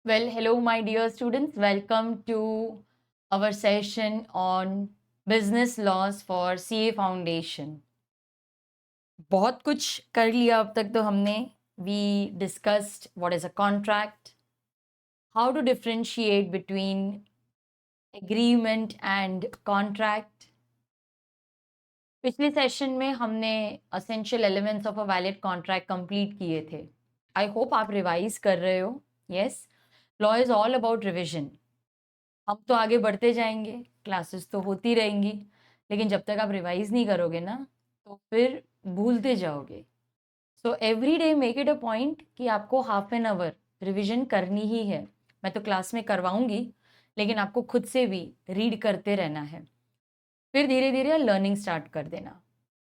Well, hello, my dear students. Welcome to our session on business laws for CA Foundation. बहुत कुछ कर लिया अब तक तो हमने. We discussed what is a contract, how to differentiate between agreement and contract. पिछले session में हमने essential elements of a valid contract complete किए थे. I hope आप रिवाइज कर रहे हो. Yes, law is all about revision. हम तो आगे बढ़ते जाएंगे, क्लासेस तो होती रहेंगी, लेकिन जब तक आप रिवाइज नहीं करोगे ना तो फिर भूलते जाओगे. So every day make it a point कि आपको हाफ एन आवर रिविजन करनी ही है. मैं तो क्लास में करवाऊंगी, लेकिन आपको खुद से भी रीड करते रहना है. फिर धीरे धीरे लर्निंग स्टार्ट कर देना.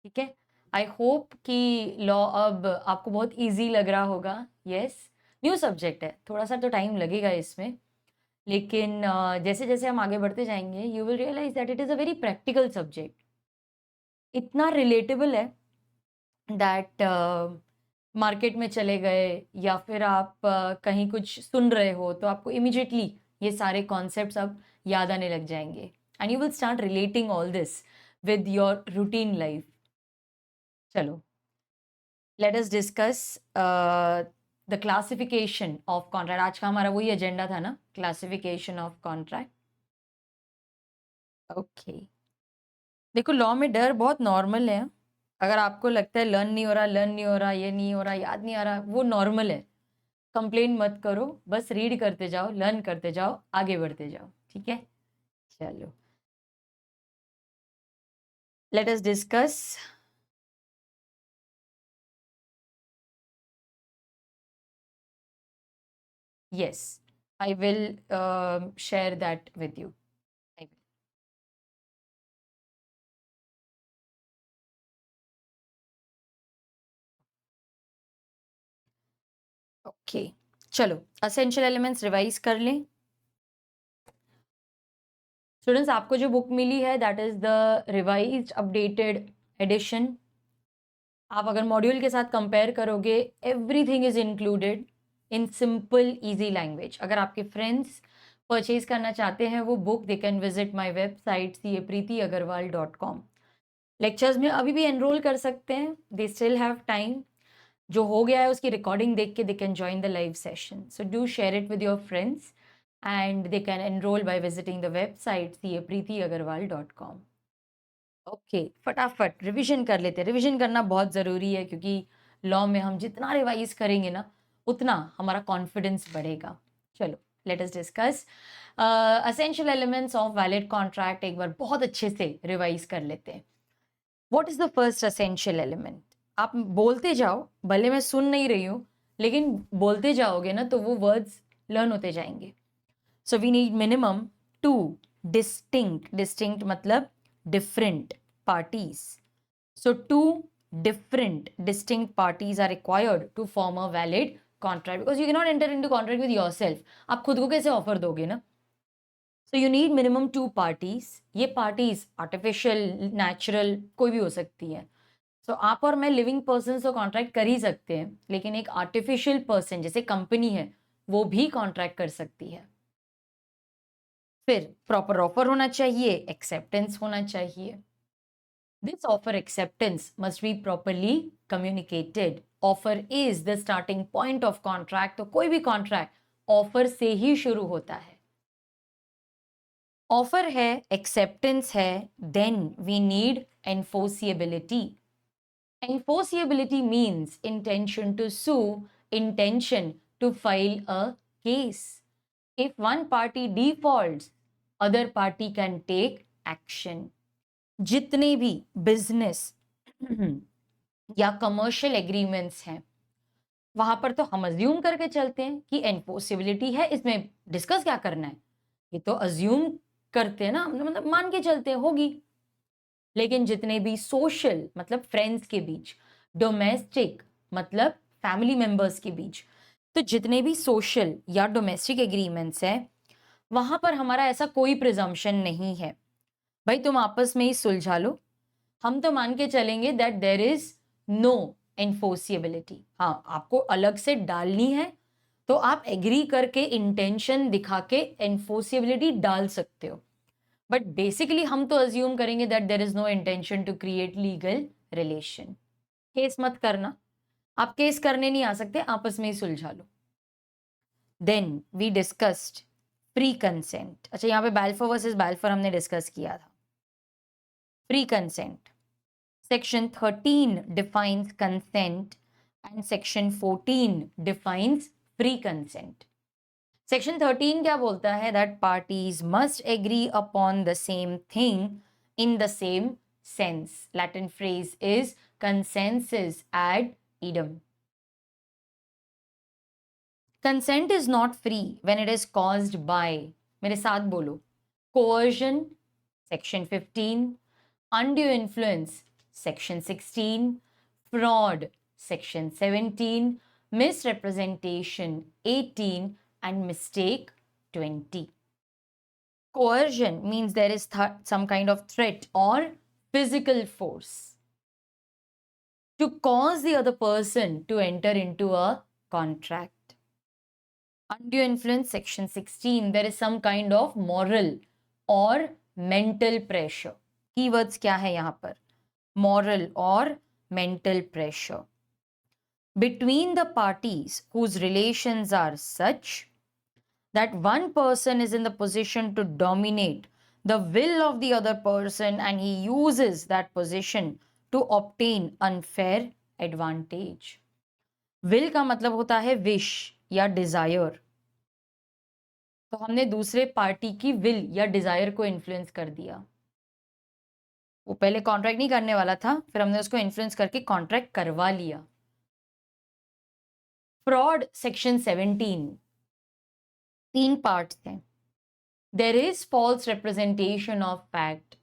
ठीक है. आई होप कि लॉ अब आपको बहुत ईजी लग रहा होगा. यस, न्यू सब्जेक्ट है, थोड़ा सा तो टाइम लगेगा इसमें, लेकिन जैसे जैसे हम आगे बढ़ते जाएंगे you will realise that it is a very practical subject. इतना रिलेटेबल है दैट मार्केट में चले गए या फिर आप कहीं कुछ सुन रहे हो तो आपको इमिजिएटली ये सारे कॉन्सेप्ट्स अब याद आने लग जाएंगे and you will start relating all this with your routine life. चलो, let us discuss the classification of contract. आज का हमारा वही एजेंडा था ना, क्लासिफिकेशन ऑफ कॉन्ट्रैक्ट. ओके. देखो, लॉ में डर बहुत नॉर्मल है. अगर आपको लगता है लर्न नहीं हो रहा, ये नहीं हो रहा, याद नहीं आ रहा, वो नॉर्मल है. कंप्लेन मत करो, बस रीड करते जाओ, लर्न करते जाओ, आगे बढ़ते जाओ. ठीक है. चलो, let us discuss. Yes, I will share that with you. Okay. चलो, असेंशियल एलिमेंट्स रिवाइज कर लें. स्टूडेंट्स, आपको जो बुक मिली है that is the revised updated addition. आप अगर मॉड्यूल के साथ कंपेयर करोगे, everything is included in simple easy language. अगर आपके फ्रेंड्स परचेज करना चाहते हैं वो book, they can visit my website capreetyagarwal.com. Lectures में अभी भी एनरोल कर सकते हैं, दे स्टिल हैव टाइम. जो हो गया है उसकी रिकॉर्डिंग देख के they can join the live session. So do share it with your friends and they can enrol by visiting the website capreetyagarwal.com. Okay, फटाफट रिवीजन कर लेते हैं. रिवीजन करना बहुत ज़रूरी है क्योंकि लॉ में हम जितना रिवाइज करेंगे ना उतना हमारा कॉन्फिडेंस बढ़ेगा. चलो, let us discuss essential elements of valid contract. एक बार बहुत अच्छे से रिवाइज कर लेते हैं. What is the first essential element? आप बोलते जाओ, भले मैं सुन नहीं रही हूँ, लेकिन बोलते जाओगे ना तो वो वर्ड्स लर्न होते जाएंगे. So we need minimum two distinct मतलब different parties. So two different distinct parties are required to form a valid contract because you cannot enter into contract with yourself. आप खुद को कैसे ऑफर दोगे ना. So you need minimum two parties. ये parties artificial, natural कोई भी हो सकती है. So आप और मैं लिविंग पर्सन से कॉन्ट्रैक्ट कर ही सकते हैं, लेकिन एक आर्टिफिशियल पर्सन जैसे कंपनी है वो भी कॉन्ट्रैक्ट कर सकती है. फिर प्रॉपर ऑफर होना चाहिए, एक्सेप्टेंस होना चाहिए. This offer acceptance must be properly communicated. Offer is the starting point of contract. तो कोई भी contract offer से ही शुरू होता है. Offer है, acceptance है, then we need enforceability. Enforceability means intention to sue, intention to file a case. If one party defaults, other party can take action. जितने भी बिजनेस या कमर्शियल एग्रीमेंट्स हैं वहां पर तो हम अज्यूम करके चलते हैं कि एनफोर्सिबिलिटी है, इसमें डिस्कस क्या करना है, ये तो अज्यूम करते हैं ना, मतलब मान के चलते हैं होगी. लेकिन जितने भी सोशल मतलब फ्रेंड्स के बीच, डोमेस्टिक मतलब फैमिली मेंबर्स के बीच, तो जितने भी सोशल या डोमेस्टिक एग्रीमेंट्स हैं वहां पर हमारा ऐसा कोई प्रिजम्पशन नहीं है. भाई तुम आपस में ही सुलझा लो, हम तो मान के चलेंगे that there is no enforceability. हाँ, आपको अलग से डालनी है, तो आप एग्री करके इंटेंशन दिखा के एनफोर्सिबिलिटी डाल सकते हो, बट बेसिकली हम तो अज्यूम करेंगे that there is no intention to create legal relation. Case मत करना, आप केस करने नहीं आ सकते, आपस में ही सुलझा लो। Then we discussed pre consent. अच्छा, यहाँ पे बैल्फोर वर्सेस बैल्फोर हमने डिस्कस किया था। Pre consent, section 13 defines consent and section 14 defines pre consent. Section 13 क्या बोलता है? That parties must agree upon the same thing in the same sense. Latin phrase is consensus ad idem. Consent is not free when it is caused by, मेरे साथ बोलो, coercion, section 15, undue influence, section 16, fraud, section 17, misrepresentation 18, and mistake 20. Coercion means there is some kind of threat or physical force to cause the other person to enter into a contract. Undue influence, section 16, there is some kind of moral or mental pressure. Keywords क्या है यहाँ पर? Moral or mental pressure between the parties whose relations are such that one person is in the position to dominate the will of the other person and he uses that position to obtain unfair advantage. Will का मतलब होता है wish या desire। तो हमने दूसरे party की will या desire को इन्फ्लुएंस कर दिया। वो पहले कॉन्ट्रैक्ट नहीं करने वाला था, फिर हमने उसको इन्फ्लुएंस करके कॉन्ट्रैक्ट करवा लिया। फ्रॉड, सेक्शन 17, 3 पार्ट्स हैं। There is false representation of fact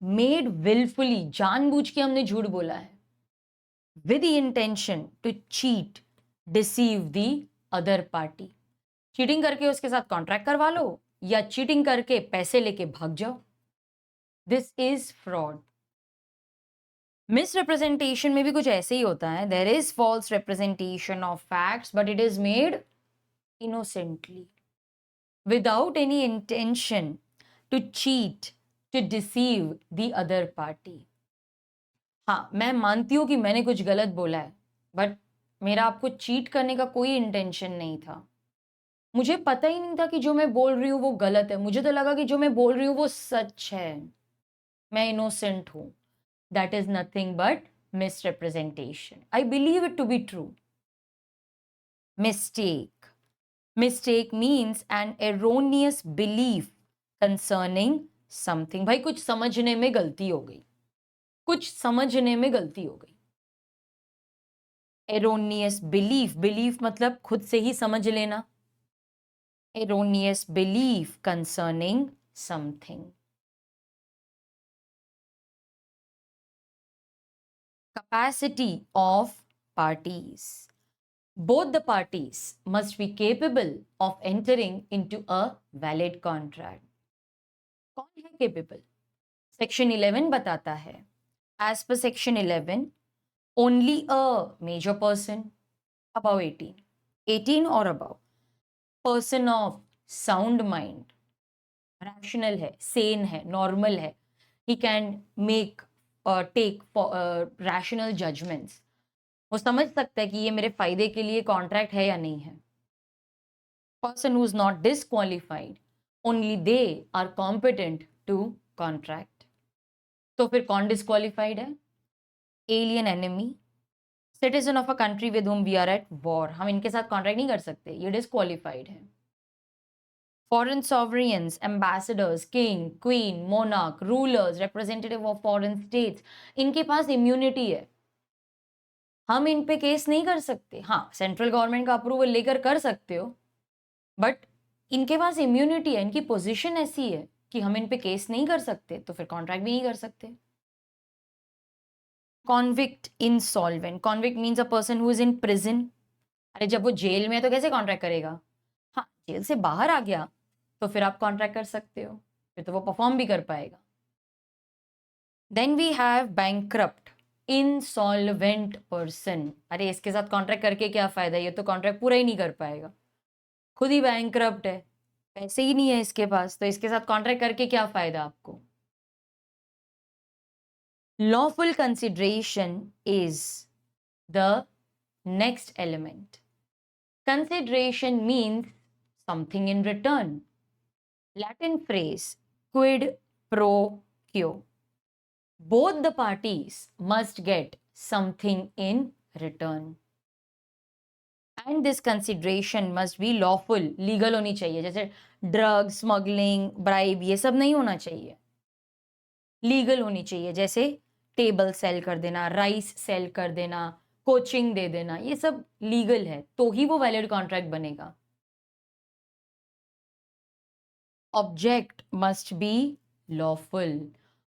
made wilfully, जानबूझ के हमने झूठ बोला है, with the intention to cheat deceive the other party. Cheating करके उसके साथ कॉन्ट्रैक्ट करवा लो या चीटिंग करके पैसे लेके भाग जाओ, दिस इज फ्रॉड। मिसरिप्रेजेंटेशन में भी कुछ ऐसे ही होता है, there is false representation of facts but it is made innocently without any intention to cheat, to deceive the other party. हाँ, मैं मानती हूँ कि मैंने कुछ गलत बोला है, बट मेरा आपको चीट करने का कोई इंटेंशन नहीं था। मुझे पता ही नहीं था कि जो मैं बोल रही हूँ वो गलत है, मुझे तो लगा कि जो मैं बोल रही हूँ वो सच है, मैं इनोसेंट हूँ। That is nothing but misrepresentation. I believe it to be true. Mistake, Mistake means an erroneous belief concerning something. भाई कुछ समझने में गलती हो गई, कुछ समझने में गलती हो गई। Erroneous belief, belief मतलब खुद से ही समझ लेना। Erroneous belief concerning something. Capacity of parties. Both the parties must be capable of entering into a valid contract. कौन है capable? Section 11 बताता है, as per Section 11, only a major person above 18 or above, person of sound mind, rational है, sane है, normal है, he can take rational judgments. वो समझ सकता है कि ये मेरे फायदे के लिए कॉन्ट्रैक्ट है या नहीं है। Person who is not disqualified, only they are competent to contract. तो फिर कौन डिस्क्वालिफाइड है? Alien enemy, citizen of a country with whom we are at war, हम इनके साथ कॉन्ट्रैक्ट नहीं कर सकते, ये डिस्क्वालिफाइड है। Foreign sovereigns, ambassadors, king, queen, monarch, rulers, representative of foreign states, इनके पास इम्यूनिटी है, हम इन पे केस नहीं कर सकते। हाँ, सेंट्रल गवर्नमेंट का अप्रूवल लेकर कर सकते हो, बट इनके पास इम्यूनिटी है, इनकी पोजीशन ऐसी है कि हम इन पे केस नहीं कर सकते, तो फिर कॉन्ट्रैक्ट भी नहीं कर सकते। Convict insolvent, convict means a person who is in prison. अरे जब वो जेल में है तो कैसे कॉन्ट्रैक्ट करेगा? हाँ, जेल से बाहर आ गया तो फिर आप कॉन्ट्रैक्ट कर सकते हो, फिर तो वो परफॉर्म भी कर पाएगा। Then we have bankrupt insolvent person. अरे इसके साथ कॉन्ट्रैक्ट करके क्या फायदा, ये तो कॉन्ट्रैक्ट पूरा ही नहीं कर पाएगा, खुद ही बैंकरप्ट है, पैसे ही नहीं है इसके पास, तो इसके साथ कॉन्ट्रैक्ट करके क्या फायदा आपको? Lawful consideration is the next element. Consideration means something in return. Latin phrase quid pro quo. Both the parties must get something in return. And this consideration must be lawful, legal होनी चाहिए. जैसे drug, smuggling, bribe, ये सब नहीं होना चाहिए. Legal होनी चाहिए. जैसे टेबल सेल कर देना, राइस सेल कर देना, कोचिंग दे देना, ये सब लीगल है, तो ही वो वैलिड कॉन्ट्रैक्ट बनेगा. Object must be lawful.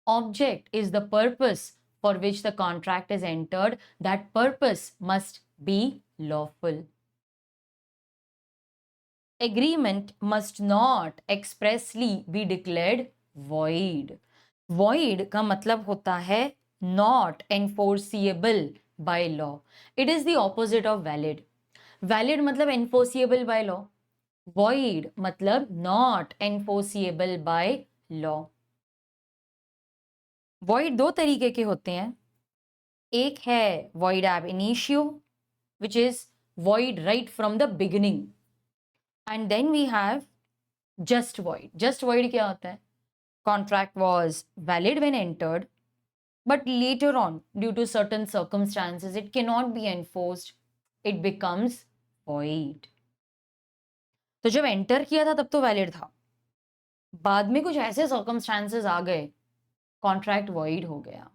Object is the purpose for which the contract is entered. That purpose must be lawful. Agreement must not expressly be declared void. Void का मतलब होता है not enforceable by law. It is the opposite of valid. Valid मतलब enforceable by law. Void मतलब not enforceable by law. Void दो तरीके के होते हैं. एक है void ab initio, which is void right from the beginning, and then we have just void. Just void क्या होता है? Contract was valid when entered, but later on, due to certain circumstances, it cannot be enforced. It becomes void. तो जब enter किया था तब तो valid था, बाद में कुछ ऐसे सर्कमस्टांसेस आ गए, कॉन्ट्रैक्ट वॉइड हो गया.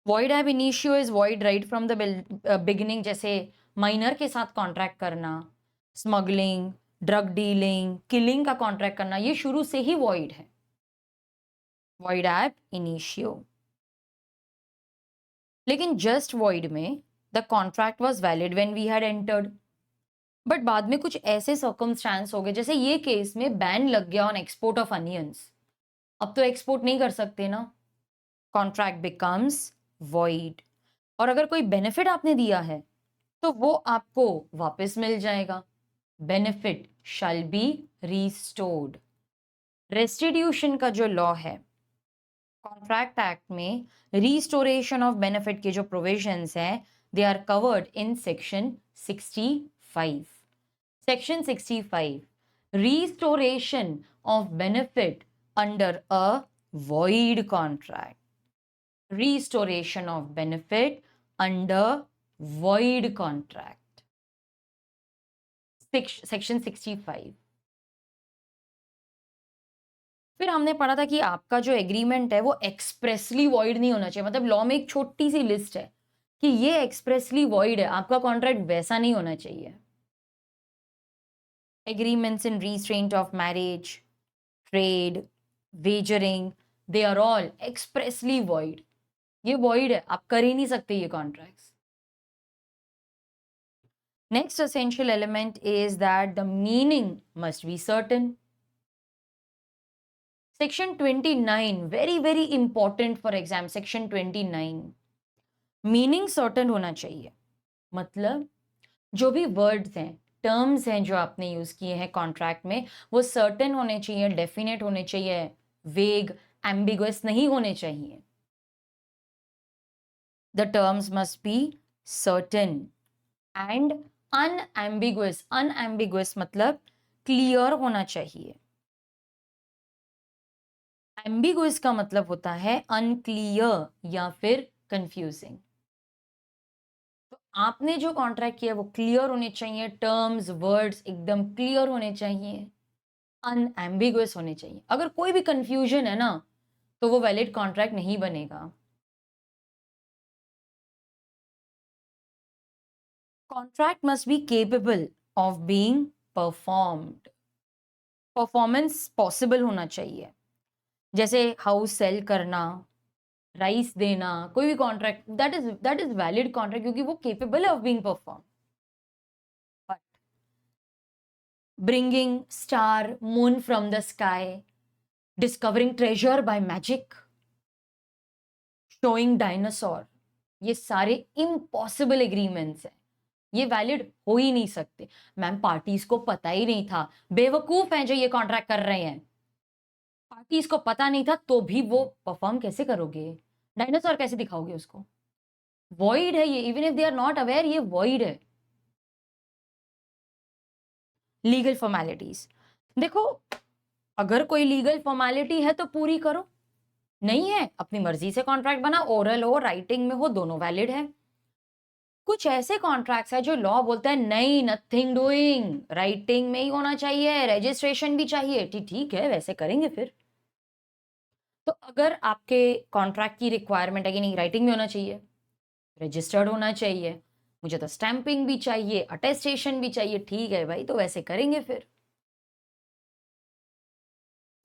Void ab initio is void right from the beginning. जैसे माइनर के साथ कॉन्ट्रैक्ट करना, स्मगलिंग, ड्रग डीलिंग, किलिंग का कॉन्ट्रैक्ट करना, ये शुरू से ही वॉइड है. Void ab initio. लेकिन जस्ट वॉइड में the contract was valid when we had entered, but बाद में कुछ ऐसे सर्कमस्टांस हो गए, जैसे ये केस में बैन लग गया ऑन एक्सपोर्ट ऑफ अनियंस. अब तो एक्सपोर्ट नहीं कर सकते ना. Contract becomes void. और अगर कोई बेनिफिट आपने दिया है तो वो आपको वापस मिल जाएगा. Benefit shall be restored. Restitution का जो लॉ है कॉन्ट्रैक्ट एक्ट में, रिस्टोरेशन ऑफ बेनिफिट के जो प्रोविजंस हैं, they are covered in section 65. Section 65, restoration of benefit under a void contract. Restoration of benefit under void contract. Section 65. फिर हमने पढ़ा था कि आपका जो एग्रीमेंट है वो एक्सप्रेसली वॉइड नहीं होना चाहिए. मतलब लॉ में एक छोटी सी लिस्ट है कि ये एक्सप्रेसली वॉइड है, आपका कॉन्ट्रैक्ट वैसा नहीं होना चाहिए. Agreements in restraint of marriage, trade, wagering, they are all expressly void. ये void है, आप कर ही नहीं सकते ये contracts. Next essential element is that the meaning must be certain. Section 29, very very important for exam. Section 29, meaning certain होना चाहिए. मतलब जो भी words हैं, टर्म्स हैं जो आपने यूज किए हैं कॉन्ट्रैक्ट में, वो सर्टेन होने चाहिए, डेफिनेट होने चाहिए, वेग, एम्बिगुअस नहीं होने चाहिए. The terms must be certain and unambiguous. Unambiguous मतलब क्लियर होना चाहिए. एम्बिगुअस का मतलब होता है अनक्लियर या फिर कंफ्यूजिंग. आपने जो कॉन्ट्रैक्ट किया वो क्लियर होने चाहिए, टर्म्स वर्ड्स एकदम क्लियर होने चाहिए, अनएम्बिगुअस होने चाहिए. अगर कोई भी कंफ्यूजन है ना तो वो वैलिड कॉन्ट्रैक्ट नहीं बनेगा. Contract must be capable of being performed. Performance possible होना चाहिए. जैसे हाउस सेल करना, राइस देना, कोई भी contract, that is valid contract क्योंकि वो केपेबल है of being perform. But bringing star moon from the sky, discovering treasure by magic, showing dinosaur, ये सारे इम्पॉसिबल एग्रीमेंट्स हैं. ये वैलिड हो ही नहीं सकते। मैम पार्टीज को पता ही नहीं था, बेवकूफ हैं जो ये कॉन्ट्रैक्ट कर रहे हैं। पार्टीज को पता नहीं था तो भी वो परफॉर्म कैसे करोगे? डायनासोर कैसे दिखाओगे उसको? वॉइड है ये, even if they are not aware, ये वॉइड है। लीगल फॉर्मेलिटीज, देखो अगर कोई लीगल फॉर्मेलिटी है तो पूरी करो, नहीं है अपनी मर्जी से कॉन्ट्रैक्ट बना, ओरल हो राइटिंग में हो, दोनों वैलिड है। कुछ ऐसे कॉन्ट्रैक्ट्स है जो लॉ बोलता है नहीं, नथिंग डूइंग, राइटिंग में ही होना चाहिए, रजिस्ट्रेशन भी चाहिए, ठीक है वैसे करेंगे फिर। तो अगर आपके कॉन्ट्रैक्ट की रिक्वायरमेंट है कि नहीं राइटिंग में होना चाहिए, रजिस्टर्ड होना चाहिए, मुझे तो स्टैंपिंग भी चाहिए, अटेस्टेशन भी चाहिए, ठीक है भाई तो वैसे करेंगे फिर।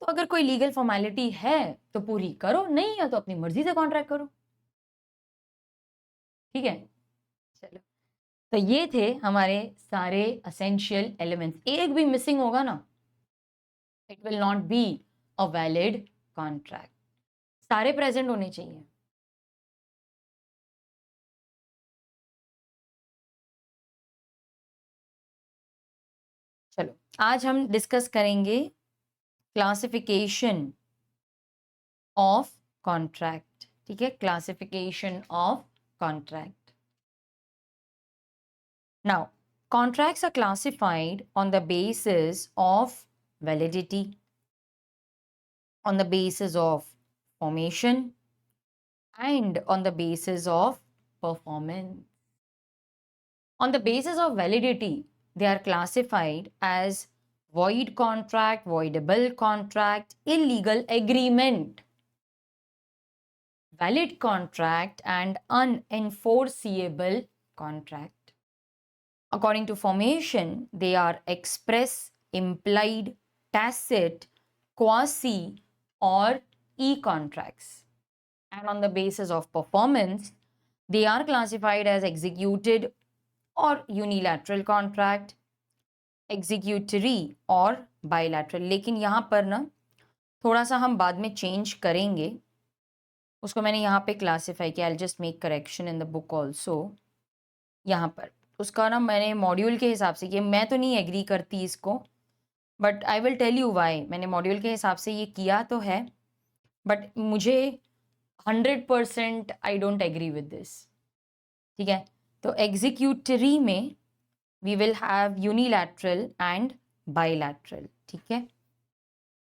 तो अगर कोई लीगल फॉर्मेलिटी है तो पूरी करो, नहीं है तो अपनी मर्जी से कॉन्ट्रैक्ट करो, ठीक है। चलो, तो ये थे हमारे सारे असेंशियल एलिमेंट्स। एक भी मिसिंग होगा ना, it will not be a valid contract. सारे प्रेजेंट होने चाहिए। चलो, आज हम डिस्कस करेंगे क्लासिफिकेशन ऑफ कॉन्ट्रैक्ट, ठीक है, classification of contract. Now, contracts are classified on the basis of validity, on the basis of formation, and on the basis of performance. On the basis of validity, they are classified as void contract, voidable contract, illegal agreement, valid contract, and unenforceable contract. According to formation, they are express, implied, tacit, quasi, or e-contracts. And on the basis of performance, they are classified as executed और unilateral contract, executory और bilateral. लेकिन यहाँ पर ना थोड़ा सा हम बाद में चेंज करेंगे, उसको मैंने यहाँ पे क्लासिफाई किया। I just make correction in the book also. यहाँ पर उसका ना मैंने मॉड्यूल के हिसाब से किया, मैं तो नहीं एग्री करती इसको, but I will tell you why. मैंने मॉड्यूल के हिसाब से ये किया तो है, बट मुझे 100% I don't agree with this, ठीक है। तो एग्जीक्यूटरी में we will have unilateral and bilateral, ठीक है।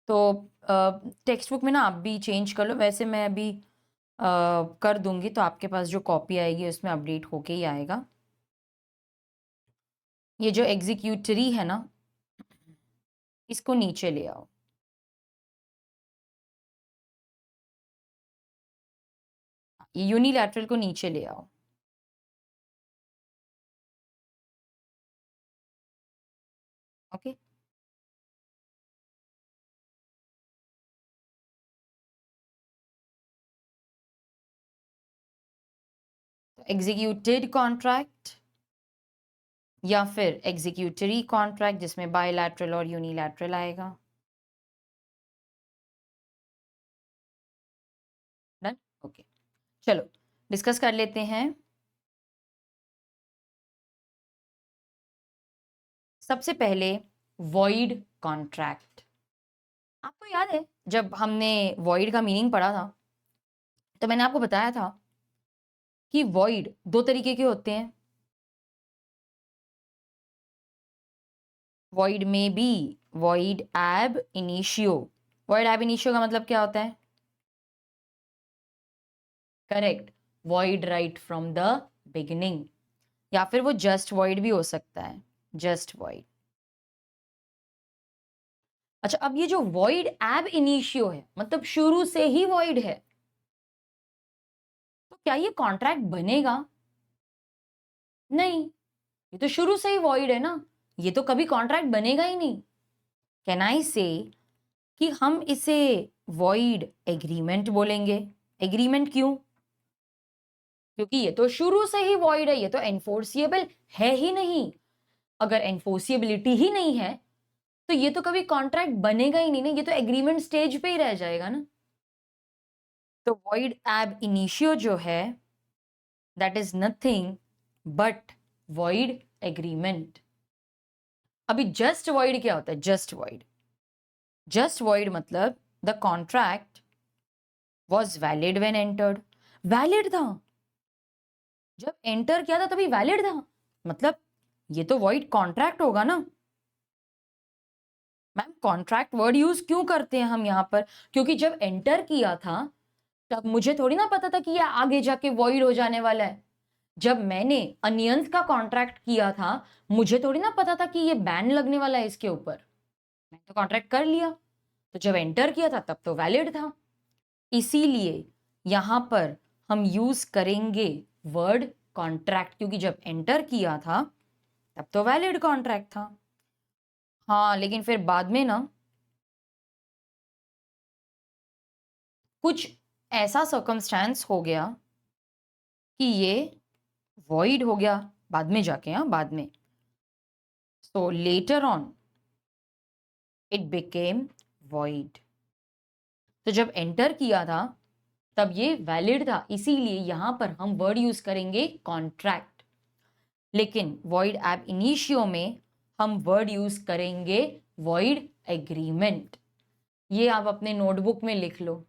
तो टेक्स्ट बुक में ना आप भी चेंज कर लो, वैसे मैं अभी कर दूंगी, तो आपके पास जो कॉपी आएगी उसमें अपडेट होके ही आएगा। ये जो एग्जीक्यूटरी है ना, इसको नीचे ले आओ, ये यूनिलैटरल को नीचे ले आओ, ओके। तो एग्जीक्यूटेड कॉन्ट्रैक्ट या फिर एग्जीक्यूटरी कॉन्ट्रैक्ट जिसमें बायलैटरल और यूनिलैटरल आएगा। Done, okay. चलो डिस्कस कर लेते हैं। सबसे पहले वॉइड कॉन्ट्रैक्ट। आपको याद है जब हमने वॉइड का मीनिंग पढ़ा था, तो मैंने आपको बताया था कि वॉइड दो तरीके के होते हैं। वॉइड में be void ab initio. Void ab initio का मतलब क्या होता है? Correct, void right from the beginning, या फिर वो जस्ट वॉइड भी हो सकता है, जस्ट वॉइड। अच्छा, अब ये जो वॉइड एब इनिशियो है, मतलब शुरू से ही वॉइड है, तो क्या ये कॉन्ट्रैक्ट बनेगा? नहीं, ये तो शुरू से ही वॉइड है ना, ये तो कभी कॉन्ट्रैक्ट बनेगा ही नहीं। कैन आई से कि हम इसे वॉइड एग्रीमेंट बोलेंगे। एग्रीमेंट क्यों? क्योंकि ये तो शुरू से ही वॉइड है, ये तो एनफोर्सिएबल है ही नहीं। अगर एनफोर्सिएबिलिटी ही नहीं है तो ये तो कभी कॉन्ट्रैक्ट बनेगा ही नहीं ना, ये तो एग्रीमेंट स्टेज पे ही रह जाएगा ना। तो वॉइड एब इनिशियो जो है, that is nothing but void agreement. अभी जस्ट वॉइड क्या होता है? जस्ट वॉइड, जस्ट वॉइड मतलब the contract was valid when entered. Valid था, जब एंटर किया था तभी वैलिड था, मतलब ये तो वॉइड कॉन्ट्रैक्ट होगा ना। मैम कॉन्ट्रैक्ट वर्ड यूज क्यों करते हैं हम यहाँ पर? क्योंकि जब एंटर किया था तब मुझे थोड़ी ना पता था कि ये आगे जाके वॉइड हो जाने वाला है। जब मैंने अनियंस का कॉन्ट्रैक्ट किया था मुझे थोड़ी ना पता था कि ये बैन लगने वाला है इसके ऊपर। मैंने तो कॉन्ट्रैक्ट कर लिया, तो जब एंटर किया था तब तो वैलिड था। इसीलिए यहां पर हम यूज करेंगे वर्ड कॉन्ट्रैक्ट, क्योंकि जब एंटर किया था तब तो वैलिड कॉन्ट्रैक्ट था। हाँ लेकिन फिर बाद में ना कुछ ऐसा सर्कमस्टेंस हो गया कि ये वॉइड हो गया बाद में जाके, हाँ बाद में। So later on it became void. तो जब एंटर किया था तब ये वैलिड था, इसीलिए यहां पर हम वर्ड यूज करेंगे कॉन्ट्रैक्ट। लेकिन वॉइड एब इनिशियो में हम वर्ड यूज करेंगे वॉइड एग्रीमेंट। ये आप अपने नोटबुक में लिख लो।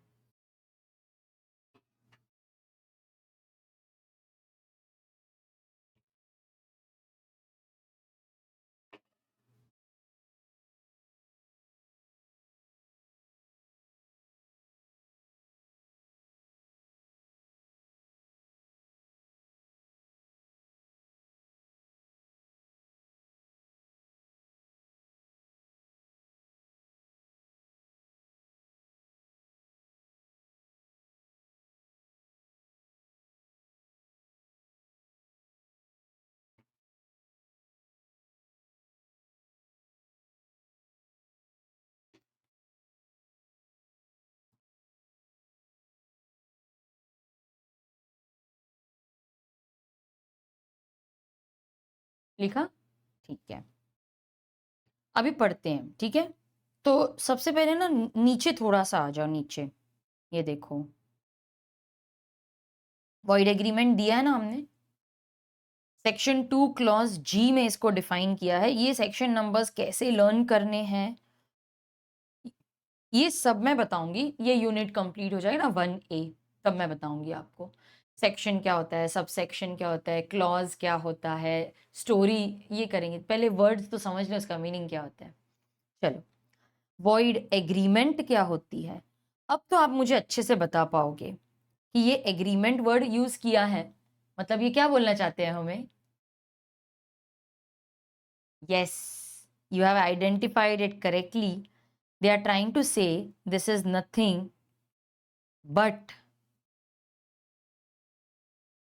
लिखा? ठीक है, अभी पढ़ते हैं, ठीक है। तो सबसे पहले ना नीचे थोड़ा सा आ जाओ, नीचे ये देखो वॉइड एग्रीमेंट दिया है ना हमने, सेक्शन 2 क्लॉज जी में इसको डिफाइन किया है। ये सेक्शन नंबर्स कैसे लर्न करने हैं ये सब मैं बताऊंगी, ये यूनिट कंप्लीट हो जाएगा ना 1A, तब मैं बताऊंगी आपको सेक्शन क्या होता है, सब सेक्शन क्या होता है, क्लॉज क्या होता है, स्टोरी ये करेंगे। पहले वर्ड्स तो समझ लो इसका मीनिंग क्या होता है। चलो, वॉइड एग्रीमेंट क्या होती है, अब तो आप मुझे अच्छे से बता पाओगे कि ये एग्रीमेंट वर्ड यूज किया है, मतलब ये क्या बोलना चाहते हैं हमें। Yes, you have identified it correctly. They are trying to say this is nothing but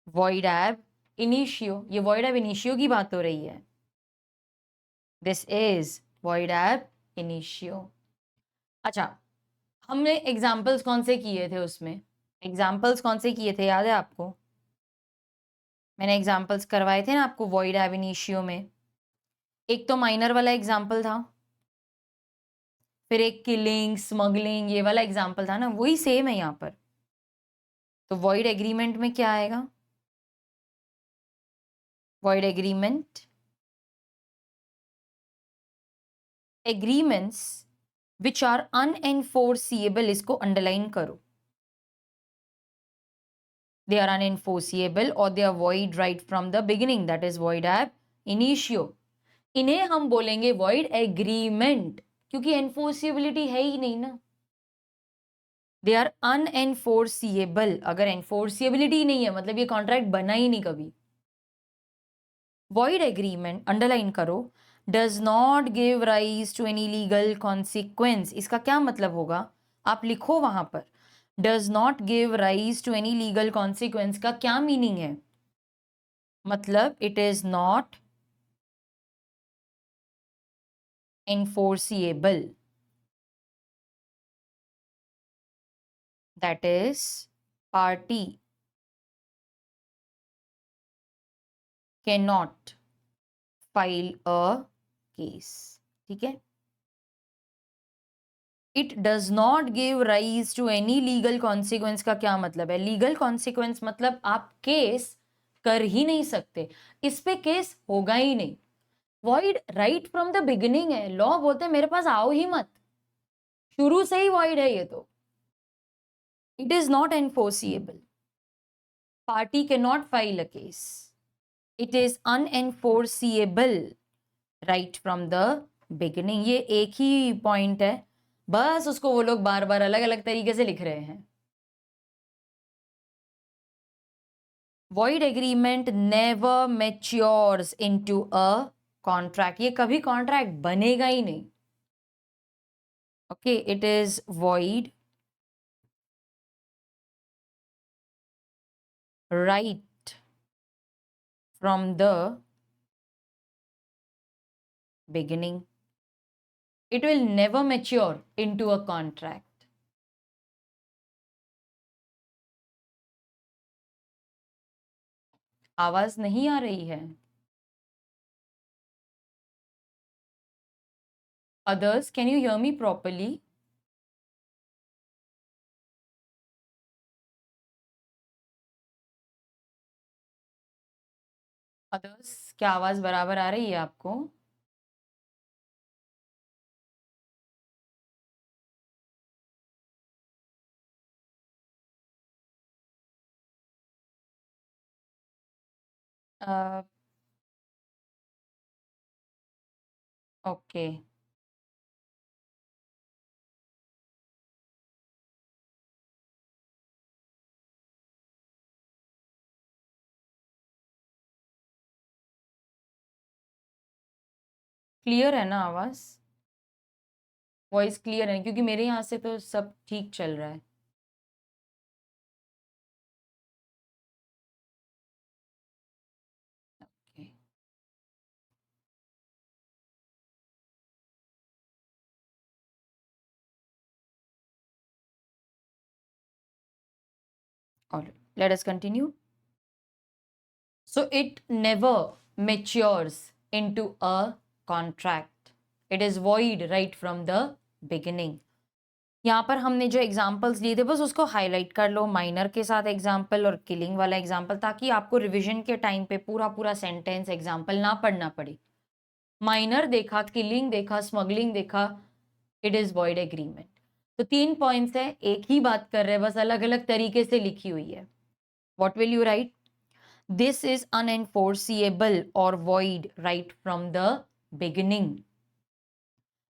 void ab initio, ये void ab initio की बात हो रही है। This is void ab initio। अच्छा, हमने एग्जाम्पल्स कौन से किए थे उसमें, एग्जाम्पल्स कौन से किए थे याद है आपको? मैंने एग्जाम्पल्स करवाए थे ना आपको void ab initio में। एक तो माइनर वाला एग्जाम्पल था, फिर एक किलिंग स्मगलिंग ये वाला एग्जाम्पल था ना, वही सेम है यहाँ पर। तो void एग्रीमेंट में क्या आएगा? void agreement, agreements which are unenforceable, इसको अंडरलाइन करो। They are unenforceable or they are void right from the beginning, that is void ab initio। इन्हें हम बोलेंगे void agreement, क्योंकि enforceability है ही नहीं ना। They are unenforceable, अगर enforceability नहीं है मतलब ये कॉन्ट्रैक्ट बना ही नहीं कभी। void agreement अंडरलाइन करो, does not give rise to any legal consequence। इसका क्या मतलब होगा आप लिखो वहां पर, does not give rise to any legal consequence का क्या मीनिंग है? मतलब it is not enforceable, that is party cannot file a case। ठीक है, it does not give rise to any legal consequence का क्या मतलब है? लीगल कॉन्सिक्वेंस मतलब आप केस कर ही नहीं सकते, इस पे केस होगा ही नहीं। Void right from the beginning है, लॉ बोलते हैं मेरे पास आओ ही मत, शुरू से ही वॉइड है ये तो। It is not enforceable, party can not file a case, it is अनएनफोर्सिएबल right from the beginning. ये एक ही पॉइंट है, बस उसको वो लोग बार बार अलग अलग तरीके से लिख रहे हैं। void agreement never matures into a contract, ये कभी कॉन्ट्रैक्ट बनेगा ही नहीं। Okay, it is void right from the beginning, it will never mature into a contract। आवाज नहीं आ रही है? Others, can you hear me properly? Others, क्या आवाज बराबर आ रही है आपको? ओके, क्लियर है ना आवाज? वॉइस क्लियर है? क्योंकि मेरे यहाँ से तो सब ठीक चल रहा है। Okay. All right, let us continue. So it never matures into a contract. It is void right from the beginning. यहाँ पर हमने जो एग्जाम्पल्स लिए थे बस उसको हाईलाइट कर लो, माइनर के साथ एग्जाम्पल और किलिंग वाला एग्जाम्पल, ताकि आपको रिवीजन के टाइम पे पूरा पूरा सेंटेंस एग्जाम्पल ना पढ़ना पड़े। माइनर देखा, किलिंग देखा, स्मगलिंग देखा, इट इज वॉइड एग्रीमेंट। तो 3 पॉइंट्स है, एक ही बात कर रहे हैं, बस अलग अलग तरीके से लिखी हुई है। What will you right? This is unenforceable or void right from the beginning.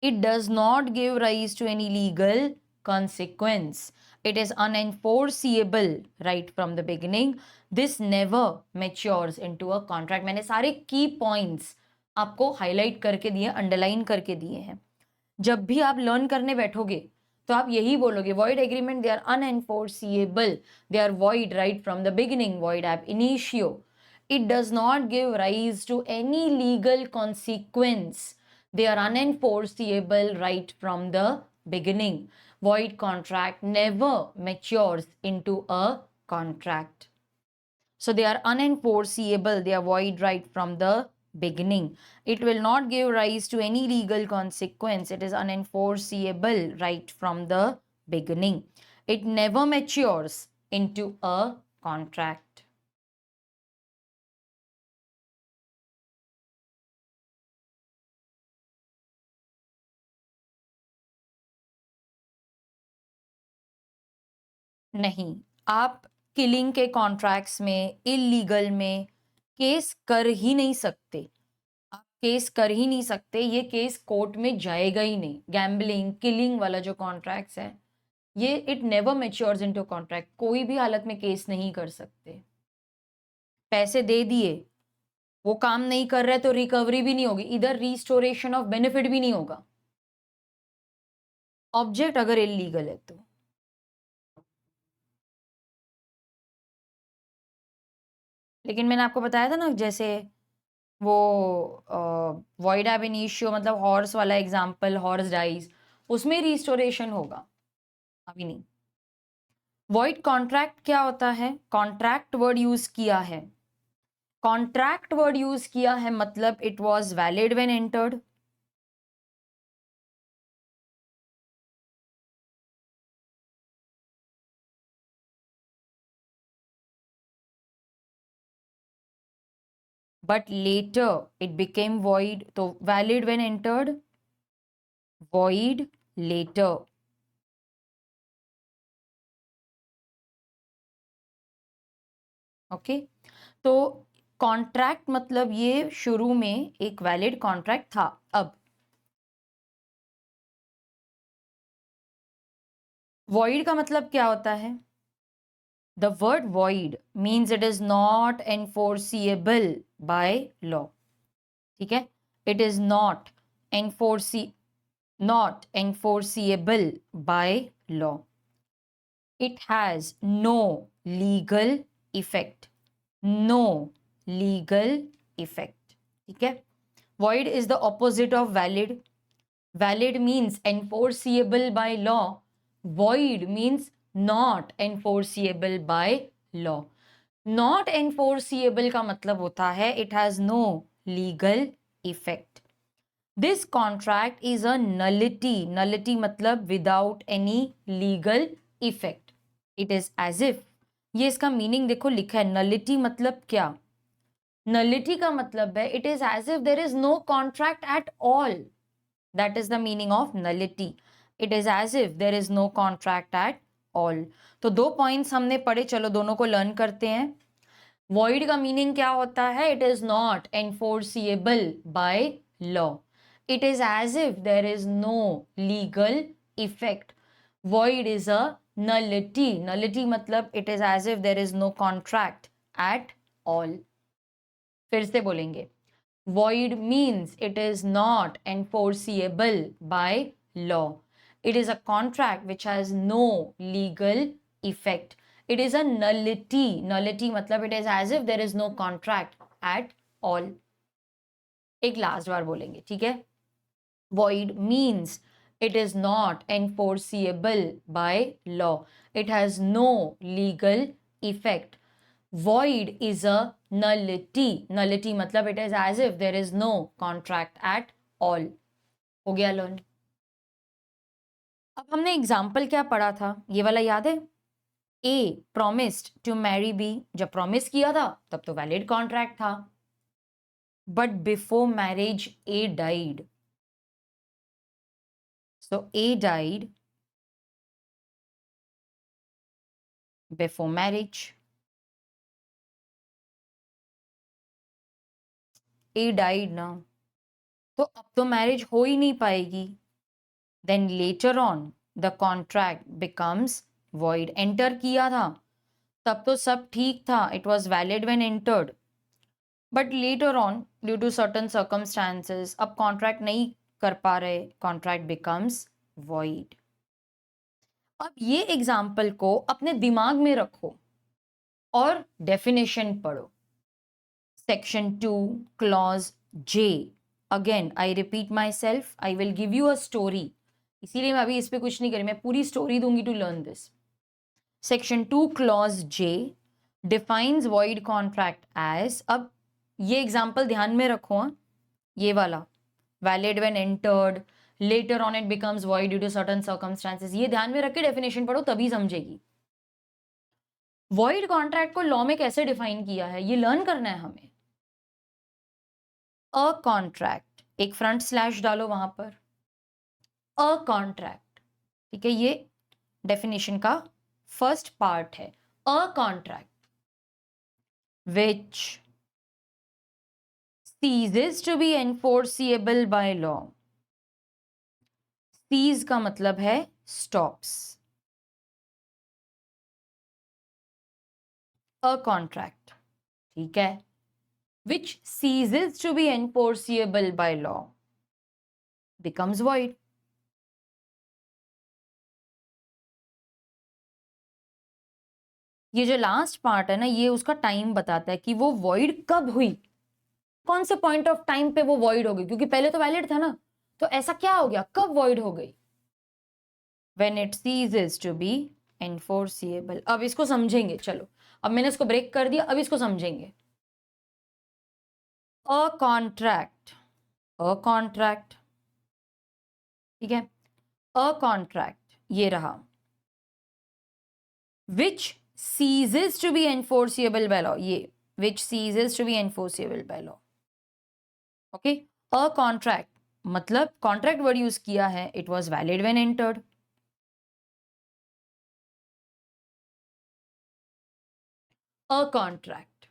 It does not give rise to any legal consequence. It is unenforceable right from the beginning. This never matures into a contract. मैंने सारे की points आपको highlight करके दिए, underline करके दिए हैं। जब भी आप लर्न करने बैठोगे तो आप यही बोलोगे, void agreement, they are unenforceable, they are void right from the beginning, void ab initio, it does not give rise to any legal consequence, they are unenforceable right from the beginning, void contract never matures into a contract. So they are unenforceable, they are void right from the beginning. It will not give rise to any legal consequence. It is unenforceable right from the beginning. It never matures into a contract. नहीं, आप killing के contracts में, illegal में case कर ही नहीं सकते। आप case कर ही नहीं सकते, ये केस कोर्ट में जाएगा ही नहीं। गैम्बलिंग, किलिंग वाला जो कॉन्ट्रैक्ट्स है, ये it never matures into contract, कोई भी हालत में केस नहीं कर सकते। पैसे दे दिए, वो काम नहीं कर रहे तो रिकवरी भी नहीं होगी, इधर रिस्टोरेशन ऑफ बेनिफिट भी नहीं होगा, ऑब्जेक्ट अगर इलीगल है तो। लेकिन मैंने आपको बताया था ना, जैसे वो वॉइड एब इनिशियो, मतलब हॉर्स वाला एग्जांपल, हॉर्स डाइज, उसमें रिस्टोरेशन होगा, अभी नहीं। वॉइड कॉन्ट्रैक्ट क्या होता है? कॉन्ट्रैक्ट वर्ड यूज किया है, कॉन्ट्रैक्ट वर्ड यूज किया है मतलब it was valid when entered. but later it became void. तो valid when entered, void later. Okay तो कॉन्ट्रैक्ट मतलब ये शुरू में एक वैलिड कॉन्ट्रैक्ट था. अब void का मतलब क्या होता है? The word void means it is not enforceable by law. ठीक है, it is not enforceable by law. It has no legal effect. No legal effect. ठीक है, void is the opposite of valid. Valid means enforceable by law. Void means not enforceable by law. Not enforceable का मतलब होता है it has no legal effect. This contract is a nullity. Nullity मतलब without any legal effect. It is as if, ये इसका meaning देखो लिखा है. nullity मतलब क्या? nullity का मतलब है it is as if there is no contract at all. That is the meaning of nullity. It is as if there is no contract at all. तो दो पॉइंट्स हमने पढ़े, चलो दोनों को लर्न करते हैं. void का मीनिंग क्या होता है? It is not enforceable by law. It is as if there is no legal effect. Void is a nullity. Nullity मतलब it is as if there is no contract at all. फिर से बोलेंगे. Void means it is not enforceable by law. It is a contract which has no legal effect. It is a nullity. Nullity मतलब it is as if there is no contract at all. एक last बार बोलेंगे, ठीक है? Void means it is not enforceable by law. It has no legal effect. Void is a nullity. Nullity मतलब it is as if there is no contract at all. हो गया learn. अब हमने example क्या पढ़ा था, ये वाला याद है? A promised to marry B. जब प्रॉमिस किया था तब तो वैलिड कॉन्ट्रैक्ट था. But before marriage A died. So A died before marriage. A died ना, तो अब तो मैरिज हो ही नहीं पाएगी. Then later on the contract becomes void. Enter किया था तब तो सब ठीक था, it was valid when entered. But later on due to certain circumstances अब contract नहीं कर पा रहे, contract becomes void. अब ये एग्जाम्पल को अपने दिमाग में रखो और डेफिनेशन पढ़ो. Section 2 clause J. Again I repeat myself, I will give you a story. इसीलिए मैं अभी इस पे कुछ नहीं करी, मैं पूरी स्टोरी दूंगी to learn this. Section 2 clause J defines void contract as, अब ये एग्जाम्पल ध्यान में रखो. ये वाला valid when entered, later on it becomes void due to certain circumstances, ये ध्यान में रख के डेफिनेशन पढ़ो तभी समझेगी. void contract को लॉ में कैसे डिफाइन किया है ये लर्न करना है हमें. अ कॉन्ट्रैक्ट, एक फ्रंट स्लैश डालो वहां पर. अ कॉन्ट्रैक्ट, ठीक है, ये डेफिनेशन का फर्स्ट पार्ट है. A contract which ceases to be enforceable by law. cease का मतलब है stops. अ कॉन्ट्रैक्ट, ठीक है, which ceases to be enforceable by law becomes void. ये जो लास्ट पार्ट है ना, ये उसका टाइम बताता है कि वो void कब हुई, कौन से पॉइंट ऑफ टाइम पे वो void हो गई, क्योंकि पहले तो वैलिड था ना, तो ऐसा क्या हो गया, कब void हो गई. when it ceases to be enforceable. अब इसको समझेंगे, चलो अब मैंने इसको ब्रेक कर दिया, अब इसको समझेंगे. अ कॉन्ट्रैक्ट, अ कॉन्ट्रैक्ट, ठीक है, अ कॉन्ट्रैक्ट ये रहा, which ceases to be enforceable by law, ये which ceases to be enforceable by law. Okay, a contract मतलब contract word use किया है, it was valid when entered. A contract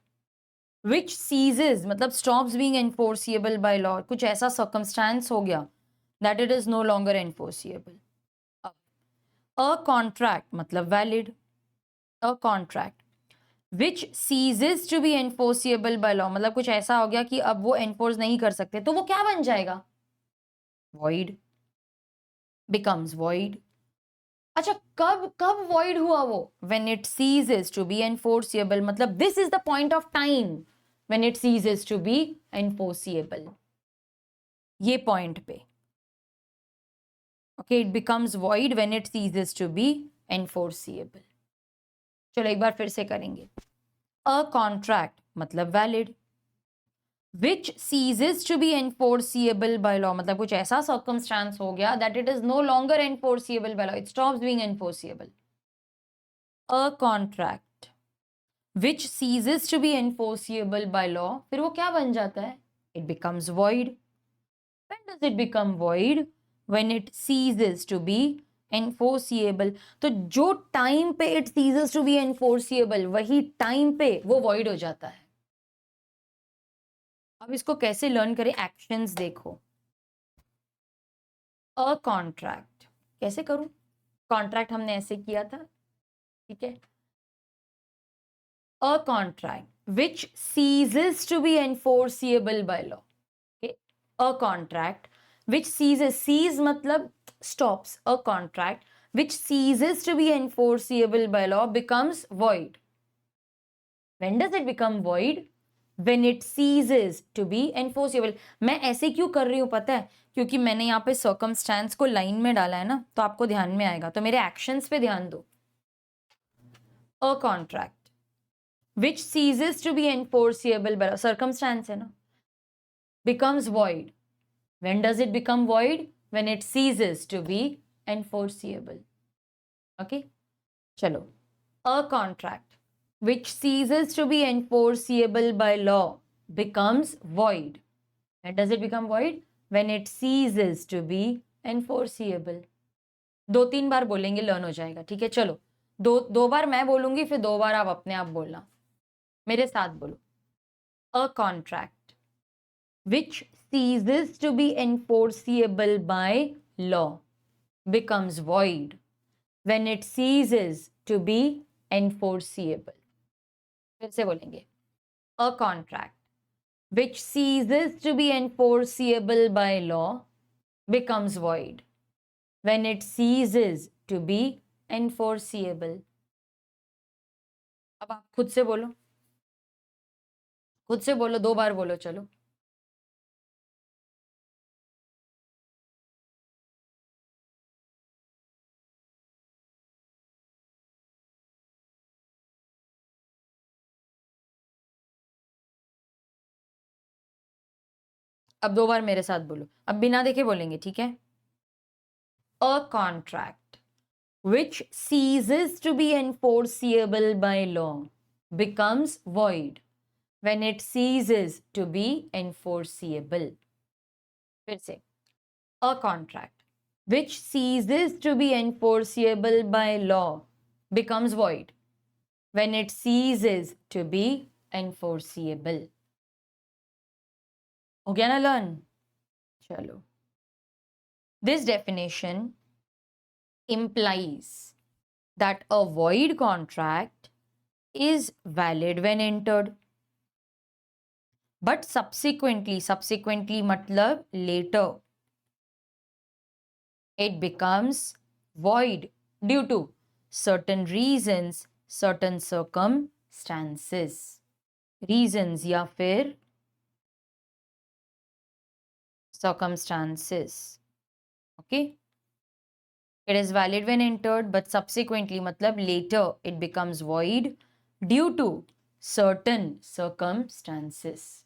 which ceases मतलब stops being enforceable by law, कुछ ऐसा circumstance हो गया that it is no longer enforceable. A contract मतलब valid, a contract which ceases to be enforceable by law मतलब कुछ ऐसा हो गया कि अब वो enforce नहीं कर सकते, तो वो क्या बन जाएगा? Void, becomes void. अच्छा, कब कब void हुआ वो? When it ceases to be enforceable मतलब this is the point of time when it ceases to be enforceable. ये point पे okay, it becomes void when it ceases to be enforceable. चलो एक बार फिर से करेंगे. A contract मतलब valid which ceases to be enforceable by law मतलब कुछ ऐसा circumstance हो गया that it is no longer enforceable by law, it stops being enforceable. A contract which ceases to be enforceable by law फिर वो क्या बन जाता है? It becomes void. When does it become void? When it ceases to be enforceable. तो जो time पे it ceases to be enforceable वही टाइम पे वो void हो जाता है. अब इसको कैसे लर्न करें? एक्शंस देखो. अ कॉन्ट्रैक्ट कैसे करूं? कॉन्ट्रैक्ट हमने ऐसे किया था, ठीक है. A contract which ceases to be enforceable by law. A contract which ceases, ceases मतलब stops. A contract which ceases to be enforceable by law becomes void. When does it become void? When it ceases to be enforceable. मैं ऐसे क्यों कर रही हूँ पता है? क्योंकि मैंने यहाँ पे circumstance को लाइन में डाला है ना, तो आपको ध्यान में आएगा. तो मेरे actions पे ध्यान दो. A contract which ceases to be enforceable by circumstance है ना, becomes void. When does it become void? When it ceases to be enforceable. Okay, चलो. A contract which ceases to be enforceable by law becomes void. When does it become void? When it ceases to be enforceable. 2-3 बार बोलेंगे, learn हो जाएगा. ठीक है, चलो. दो बार मैं बोलूंगी, फिर 2 बार आप अपने आप बोलना. मेरे साथ बोलो. A contract which ceases to be enforceable by law becomes void when it ceases to be enforceable. फिर से बोलेंगे. A contract which ceases to be enforceable by law becomes void when it ceases to be enforceable. अब आप खुद से बोलो, खुद से बोलो, 2 बार बोलो. चलो. अब 2 बार मेरे साथ बोलो. अब बिना देखे बोलेंगे, ठीक है. A contract which ceases to be enforceable by law becomes void when it ceases to be enforceable. फिर से. A contract which ceases to be enforceable by law becomes void when it ceases to be enforceable. हो गया ना learn? चलो. This definition implies that a void contract is valid when entered, but subsequently मतलब later, it becomes void due to certain reasons, certain circumstances. Reasons या फिर circumstances. Okay, it is valid when entered, but subsequently मतलब later it becomes void due to certain circumstances.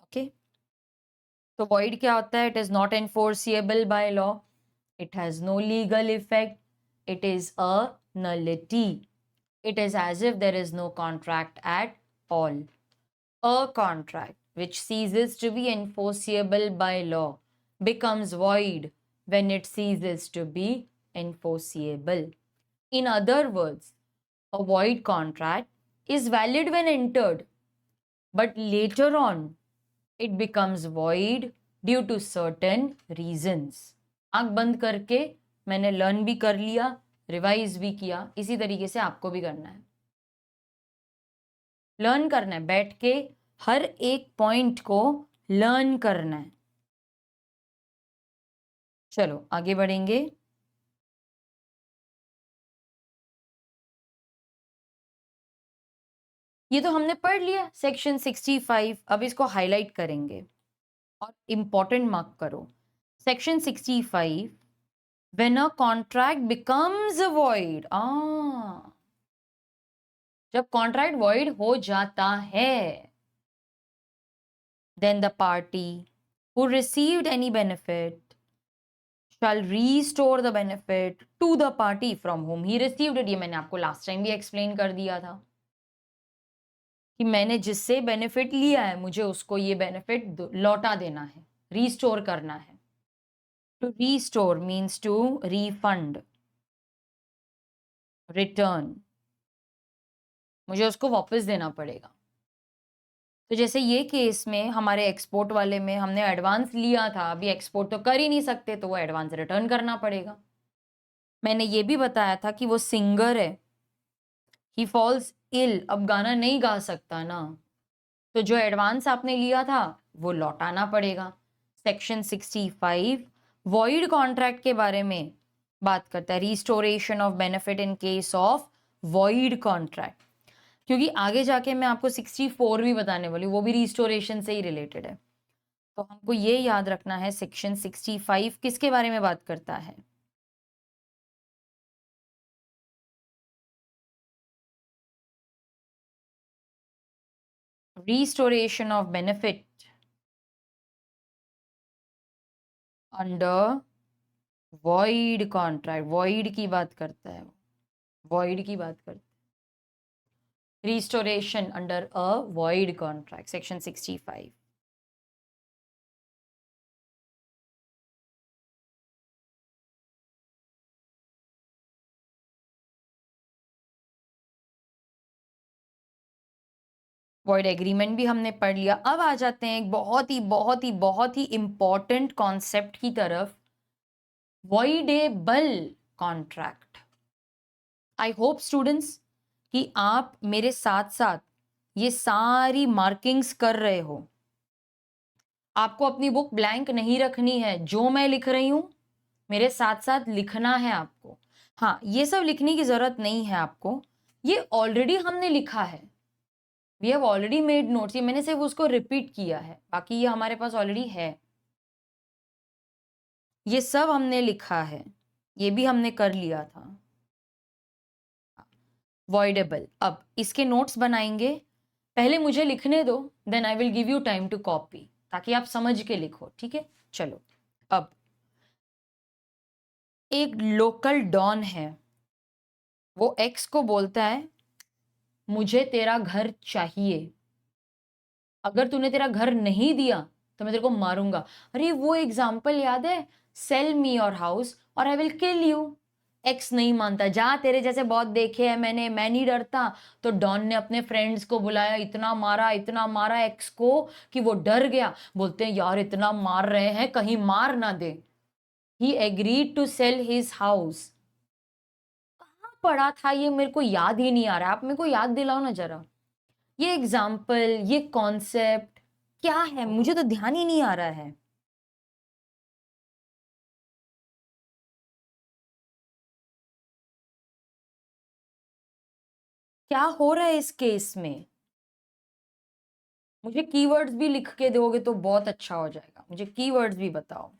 Okay, तो void क्या होता है? It is not enforceable by law. It has no legal effect. It is a nullity. It is as if there is no contract at all. A contract which ceases to be enforceable by law becomes void when it ceases to be enforceable. In other words, a void contract is valid when entered, but later on it becomes void due to certain reasons. आंख बंद करके मैंने learn भी कर लिया, revise भी किया, इसी तरीके से आपको भी करना है, लर्न करना है, बैठ के हर एक पॉइंट को लर्न करना है। चलो आगे बढ़ेंगे। ये तो हमने पढ़ लिया सेक्शन 65। अब इसको हाईलाइट करेंगे और इंपॉर्टेंट मार्क करो। Section 65, when a contract becomes void, जब कॉन्ट्रैक्ट वॉइड हो जाता है, then the party who received any benefit shall restore the benefit to the party from whom he received it। ये मैंने आपको लास्ट टाइम भी explain कर दिया था कि मैंने जिससे बेनिफिट लिया है मुझे उसको ये बेनिफिट लौटा देना है, रीस्टोर करना है। To restore means to refund, return, मुझे उसको वापस देना पड़ेगा। तो जैसे ये केस में हमारे एक्सपोर्ट वाले में हमने एडवांस लिया था, अभी एक्सपोर्ट तो कर ही नहीं सकते, तो वो एडवांस रिटर्न करना पड़ेगा। मैंने ये भी बताया था कि वो सिंगर है, ही फॉल्स इल, अब गाना नहीं गा सकता ना, तो जो एडवांस आपने लिया था वो लौटाना पड़ेगा। सेक्शन 65 वॉइड कॉन्ट्रैक्ट के बारे में बात करता है, restoration of benefit in case of void contract, क्योंकि आगे जाके मैं आपको 64 भी बताने वाली हूँ, वो भी रिस्टोरेशन से ही रिलेटेड है। तो हमको ये याद रखना है सेक्शन 65 किसके बारे में बात करता है। Restoration of benefit under void contract, void की बात करता है, वॉइड की बात करता है, restoration under a void contract, section 65। Void agreement भी हमने पढ़ लिया। अब आ जाते हैं एक बहुत ही बहुत ही बहुत ही इंपॉर्टेंट कॉन्सेप्ट की तरफ, voidable contract. I hope students कि आप मेरे साथ साथ ये सारी मार्किंग्स कर रहे हो। आपको अपनी बुक ब्लैंक नहीं रखनी है, जो मैं लिख रही हूं मेरे साथ साथ लिखना है आपको। हाँ, ये सब लिखने की जरूरत नहीं है आपको, ये ऑलरेडी हमने लिखा है, we have already made notes, ये मैंने सिर्फ उसको रिपीट किया है, बाकी ये हमारे पास ऑलरेडी है, ये सब हमने लिखा है, ये भी हमने कर लिया था। वॉइडेबल, अब इसके नोट्स बनाएंगे, पहले मुझे लिखने दो, then I will give you time to copy, ताकि आप समझ के लिखो, ठीक है। चलो, अब एक लोकल डॉन है, वो एक्स को बोलता है मुझे तेरा घर चाहिए, अगर तूने तेरा घर नहीं दिया तो मैं तेरे को मारूंगा। अरे वो एग्जाम्पल याद है, सेल मी योर हाउस और I will kill you. X नहीं मानता, जा तेरे जैसे बहुत देखे हैं मैंने, मैं नहीं डरता। तो डॉन ने अपने फ्रेंड्स को बुलाया, इतना मारा एक्स को कि वो डर गया। बोलते हैं यार इतना मार रहे हैं कहीं मार ना दे। He agreed to sell his house. कहाँ पढ़ा था ये, मेरे को याद ही नहीं आ रहा, आप मेरे को याद दिलाओ ना जरा। ये एग्जाम्पल, ये कॉन्सेप्ट क्या है, मुझे तो ध्यान ही नहीं आ रहा है। क्या हो रहा है इस केस में, मुझे कीवर्ड्स भी लिख के दोगे तो बहुत अच्छा हो जाएगा, मुझे कीवर्ड्स भी बताओ।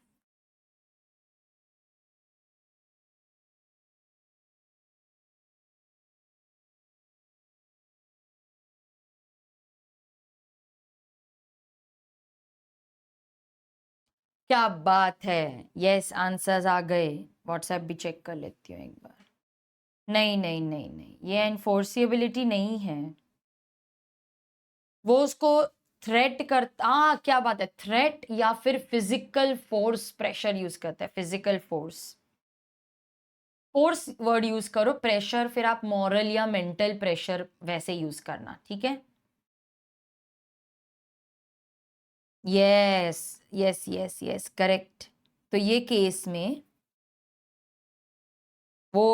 क्या बात है, यस आंसर्स आ गए। व्हाट्सएप भी चेक कर लेती हूँ एक बार। नहीं नहीं नहीं नहीं, ये एनफोर्सिबिलिटी नहीं है। वो उसको थ्रेट करता, हाँ क्या बात है, थ्रेट या फिर फिजिकल फोर्स प्रेशर यूज करता है, physical force. Force word use करो, प्रेशर फिर आप मॉरल या मेंटल प्रेशर वैसे यूज करना, ठीक है। Yes yes yes yes correct. तो ये केस में वो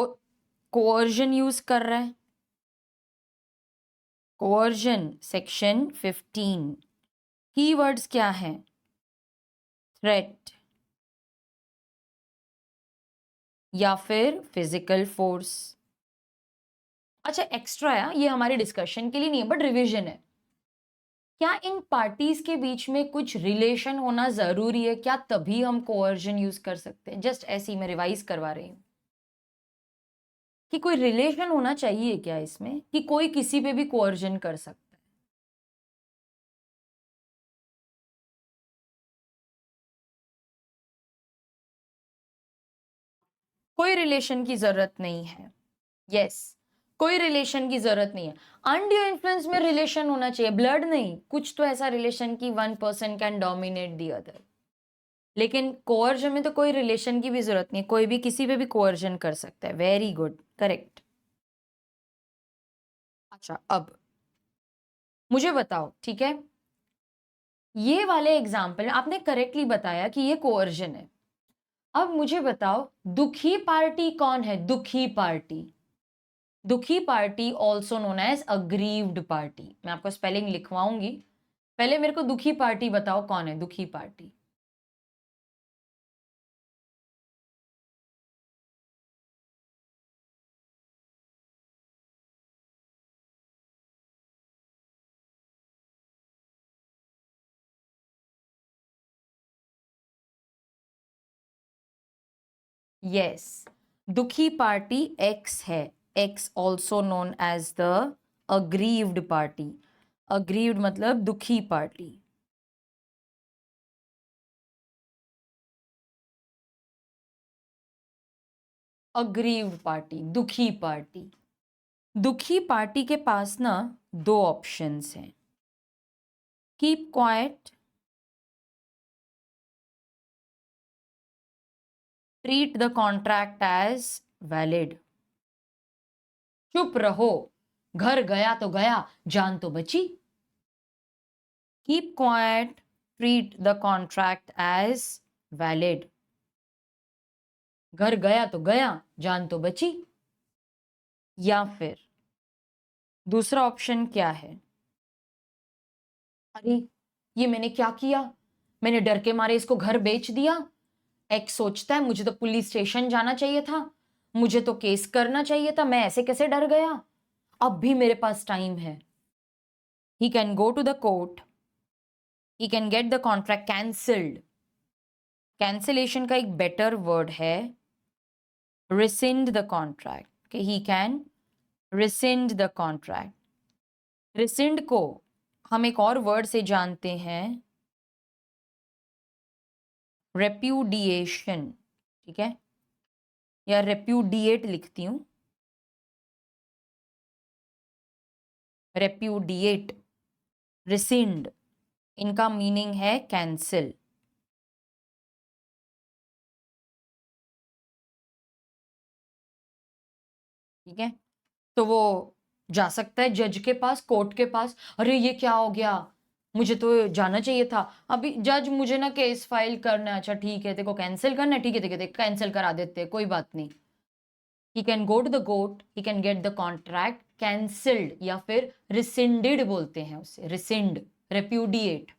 कोअर्जन यूज कर रहा है। कोअर्जन सेक्शन 15, कीवर्ड्स क्या हैं? थ्रेट या फिर फिजिकल फोर्स। अच्छा एक्स्ट्रा है, ये हमारे डिस्कशन के लिए नहीं है बट रिवीजन है। क्या इन पार्टीज के बीच में कुछ रिलेशन होना जरूरी है? क्या तभी हम कोअर्जन यूज कर सकते हैं? जस्ट ऐसे ही मैं रिवाइज करवा रही हूँ कि कोई रिलेशन होना चाहिए क्या इसमें, कि कोई किसी पे भी कोअर्जन कर सकता है? कोई रिलेशन की जरूरत नहीं है। यस कोई रिलेशन की जरूरत नहीं है। अनड्यू इन्फ्लुएंस में रिलेशन होना चाहिए, ब्लड नहीं, कुछ तो ऐसा रिलेशन की one person can dominate the other. लेकिन कोअर्जन में तो कोई रिलेशन की भी जरूरत नहीं है, कोई भी किसी पे भी कोअर्जन कर सकता है। Very good, correct. अच्छा अब मुझे बताओ, ठीक है, ये वाले एग्जाम्पल में आपने करेक्टली बताया कि ये कोअर्जन है। अब मुझे बताओ दुखी पार्टी कौन है? दुखी पार्टी, दुखी party also known as aggrieved party. मैं आपको स्पेलिंग लिखवाऊंगी, पहले मेरे को दुखी पार्टी बताओ कौन है दुखी पार्टी। यस दुखी पार्टी एक्स है, X also known as the aggrieved party. Aggrieved मतलब दुखी पार्टी। अग्रीव्ड पार्टी, दुखी पार्टी। दुखी पार्टी के पास ना दो ऑप्शंस हैं, keep quiet, treat the contract as valid. चुप रहो, घर गया तो गया, जान तो बची। Keep quiet, treat the contract as valid. घर गया तो गया, जान तो बची। या फिर दूसरा ऑप्शन क्या है? अरे ये मैंने क्या किया, मैंने डर के मारे इसको घर बेच दिया। एक्स सोचता है मुझे तो पुलिस स्टेशन जाना चाहिए था, मुझे तो केस करना चाहिए था, मैं ऐसे कैसे डर गया। अब भी मेरे पास टाइम है। He can go to the court, he can get the contract cancelled. Cancellation का एक बेटर वर्ड है rescind the contract, okay, he can rescind the contract। rescind को हम एक और वर्ड से जानते हैं, repudiation, ठीक है, या repudiate लिखती हूं, repudiate, rescind, इनका मीनिंग है कैंसिल। ठीक है, तो वो जा सकता है जज के पास, कोर्ट के पास, अरे ये क्या हो गया, मुझे तो जाना चाहिए था, अभी जज मुझे ना केस फाइल करना है। अच्छा ठीक है, तेरे को कैंसिल करना है, ठीक है ठीक है कैंसिल करा देते हैं, कोई बात नहीं। He can go to the court, he can get the contract cancelled, या फिर रिसिंडेड बोलते हैं उसे, रिसिंड, रेप्यूडिएट।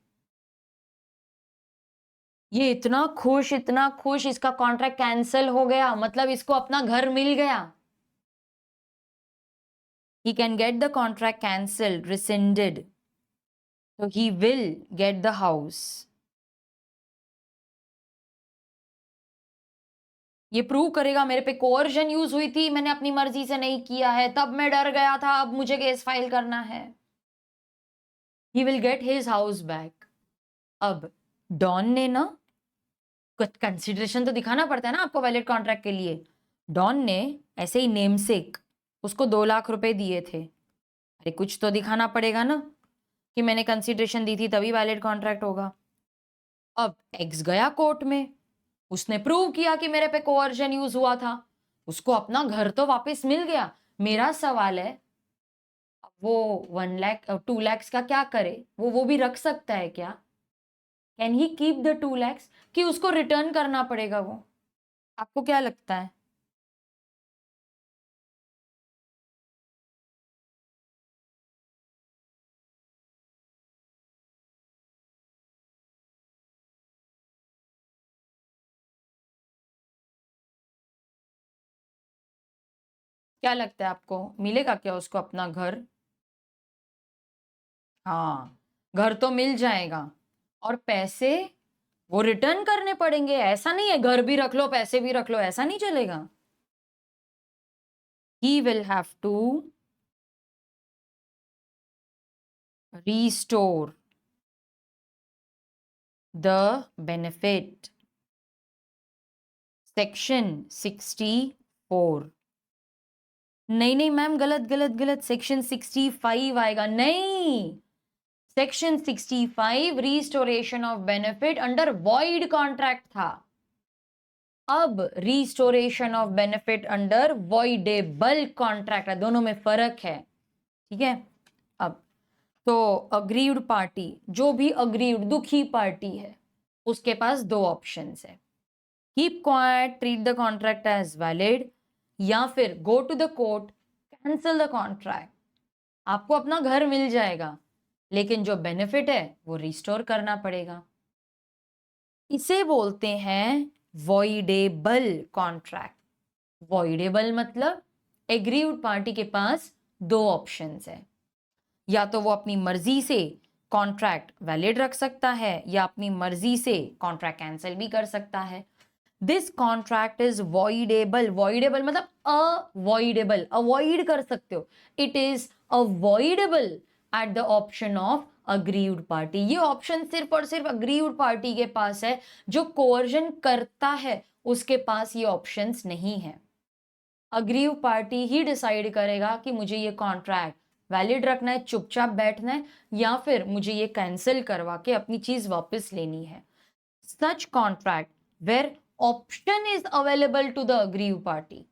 ये इतना खुश, इसका कॉन्ट्रैक्ट कैंसिल हो गया, मतलब इसको अपना घर मिल गया। He can get the contract cancelled, rescinded. So he will get the house. ये प्रूव करेगा मेरे पे कोअर्जन यूज हुई थी, मैंने अपनी मर्जी से नहीं किया है, तब मैं डर गया था, अब मुझे केस फाइल करना है। He will get his house back। अब डॉन ने ना कंसिडरेशन तो दिखाना पड़ता है ना आपको वैलिड कॉन्ट्रैक्ट के लिए। डॉन ने ऐसे ही नेमसेक उसको 2 लाख रुपए दिए थे, अरे कुछ तो दिखाना पड़ेगा ना कि मैंने कंसिडरेशन दी थी तभी वैलिड कॉन्ट्रैक्ट होगा। अब एक्स गया कोर्ट में, उसने प्रूव किया कि मेरे पे कोअर्जन यूज हुआ था, उसको अपना घर तो वापस मिल गया। मेरा सवाल है वो 1 लाख 2 लाख का क्या करे, वो भी रख सकता है क्या? Can he keep the 2 lakh कि उसको रिटर्न करना पड़ेगा वो? आपको क्या लगता है? क्या लगता है आपको, मिलेगा क्या उसको अपना घर? हाँ, घर तो मिल जाएगा और पैसे वो रिटर्न करने पड़ेंगे। ऐसा नहीं है घर भी रख लो पैसे भी रख लो, ऐसा नहीं चलेगा। He will have to restore the benefit। Section 64। नहीं नहीं मैम, गलत गलत गलत, सेक्शन 65 आएगा। नहीं, section 65 restoration of benefit under void contract था। अब restoration of benefit under voidable contract है, दोनों में फर्क है। ठीक है। अब तो अग्रीव्ड पार्टी, जो भी अग्रीव्ड दुखी पार्टी है, उसके पास 2 ऑप्शंस है। Keep quiet, treat the contract as valid, या फिर go to the court, cancel the contract. आपको अपना घर मिल जाएगा लेकिन जो बेनिफिट है वो रिस्टोर करना पड़ेगा। इसे बोलते हैं वॉइडेबल कॉन्ट्रैक्ट। वॉइडेबल मतलब एग्रीव्ड पार्टी के पास 2 ऑप्शंस है, या तो वो अपनी मर्जी से कॉन्ट्रैक्ट वैलिड रख सकता है या अपनी मर्जी से कॉन्ट्रैक्ट कैंसिल भी कर सकता है। This contract is voidable. Voidable मतलब अवॉइडेबल, अवॉइड कर सकते हो। It is avoidable at the option of aggrieved party. ये ऑप्शन सिर्फ और सिर्फ अग्रीव्ड पार्टी के पास है, जो कोअर्जन करता है उसके पास ये ऑप्शंस नहीं है। अग्रीव पार्टी ही डिसाइड करेगा कि मुझे ये कॉन्ट्रैक्ट वैलिड रखना है, चुपचाप बैठना है, या फिर मुझे ये कैंसिल करवा के अपनी चीज वापस लेनी है। Such contract where option is available to the aggrieve party,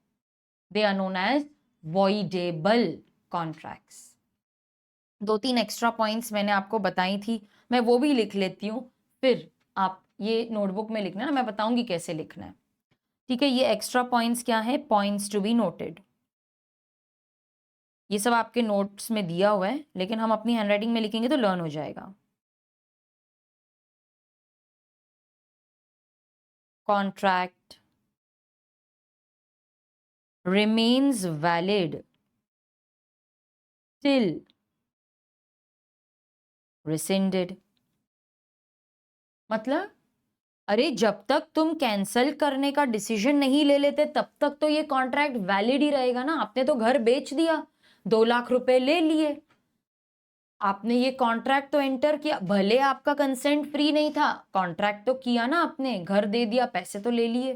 they are known as voidable contracts. 2-3 extra points मैंने आपको बताई थी, मैं वो भी लिख लेती हूँ, फिर आप ये नोटबुक में लिखना ना, मैं बताऊंगी कैसे लिखना है। ठीक है, ये एक्स्ट्रा पॉइंट्स क्या है? Points to be noted. ये सब आपके नोट्स में दिया हुआ है, लेकिन हम अपनी हैंडराइटिंग में लिखेंगे तो लर्न हो जाएगा। Contract remains valid till rescinded। मतलब अरे जब तक तुम कैंसल करने का डिसीजन नहीं ले लेते तब तक तो ये कॉन्ट्रैक्ट वैलिड ही रहेगा ना। आपने तो घर बेच दिया, 2 लाख रुपए ले लिए, आपने ये कॉन्ट्रैक्ट तो एंटर किया, भले आपका कंसेंट फ्री नहीं था, कॉन्ट्रैक्ट तो किया ना आपने, घर दे दिया, पैसे तो ले लिए।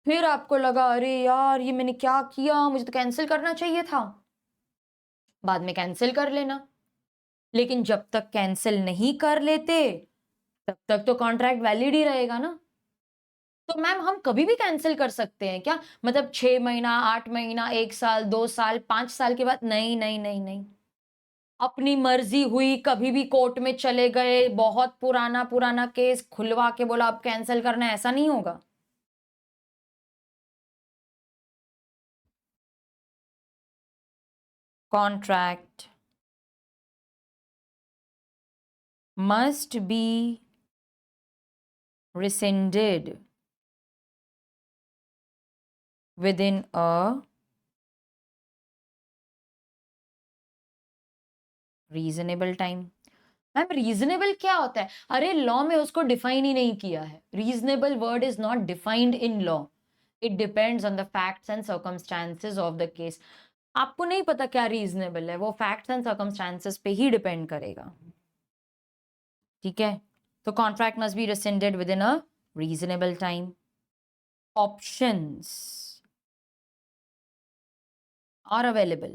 फिर आपको लगा अरे यार ये मैंने क्या किया, मुझे तो कैंसिल करना चाहिए था, बाद में कैंसिल कर लेना। लेकिन जब तक कैंसिल नहीं कर लेते तब तक तो कॉन्ट्रैक्ट वैलिड ही रहेगा ना। तो मैम हम कभी भी कैंसिल कर सकते हैं क्या? मतलब 6 महीना, 8 महीना, 1 साल, 2 साल, 5 साल के बाद? नहीं नहीं नहीं नहीं, अपनी मर्जी हुई, कभी भी कोर्ट में चले गए, बहुत पुराना पुराना केस खुलवा के बोला अब कैंसिल करना है, ऐसा नहीं होगा। Contract must be rescinded within a reasonable time। Ma'am reasonable क्या होता है? अरे लॉ में उसको डिफाइन ही नहीं किया है। Reasonable word is not defined in law, it depends on the facts and circumstances of the case. आपको नहीं पता क्या रीजनेबल है, वो फैक्ट्स एंड सर्कमस्टांसेस पे ही डिपेंड करेगा। ठीक है, तो contract must be rescinded within a reasonable time. Options are available.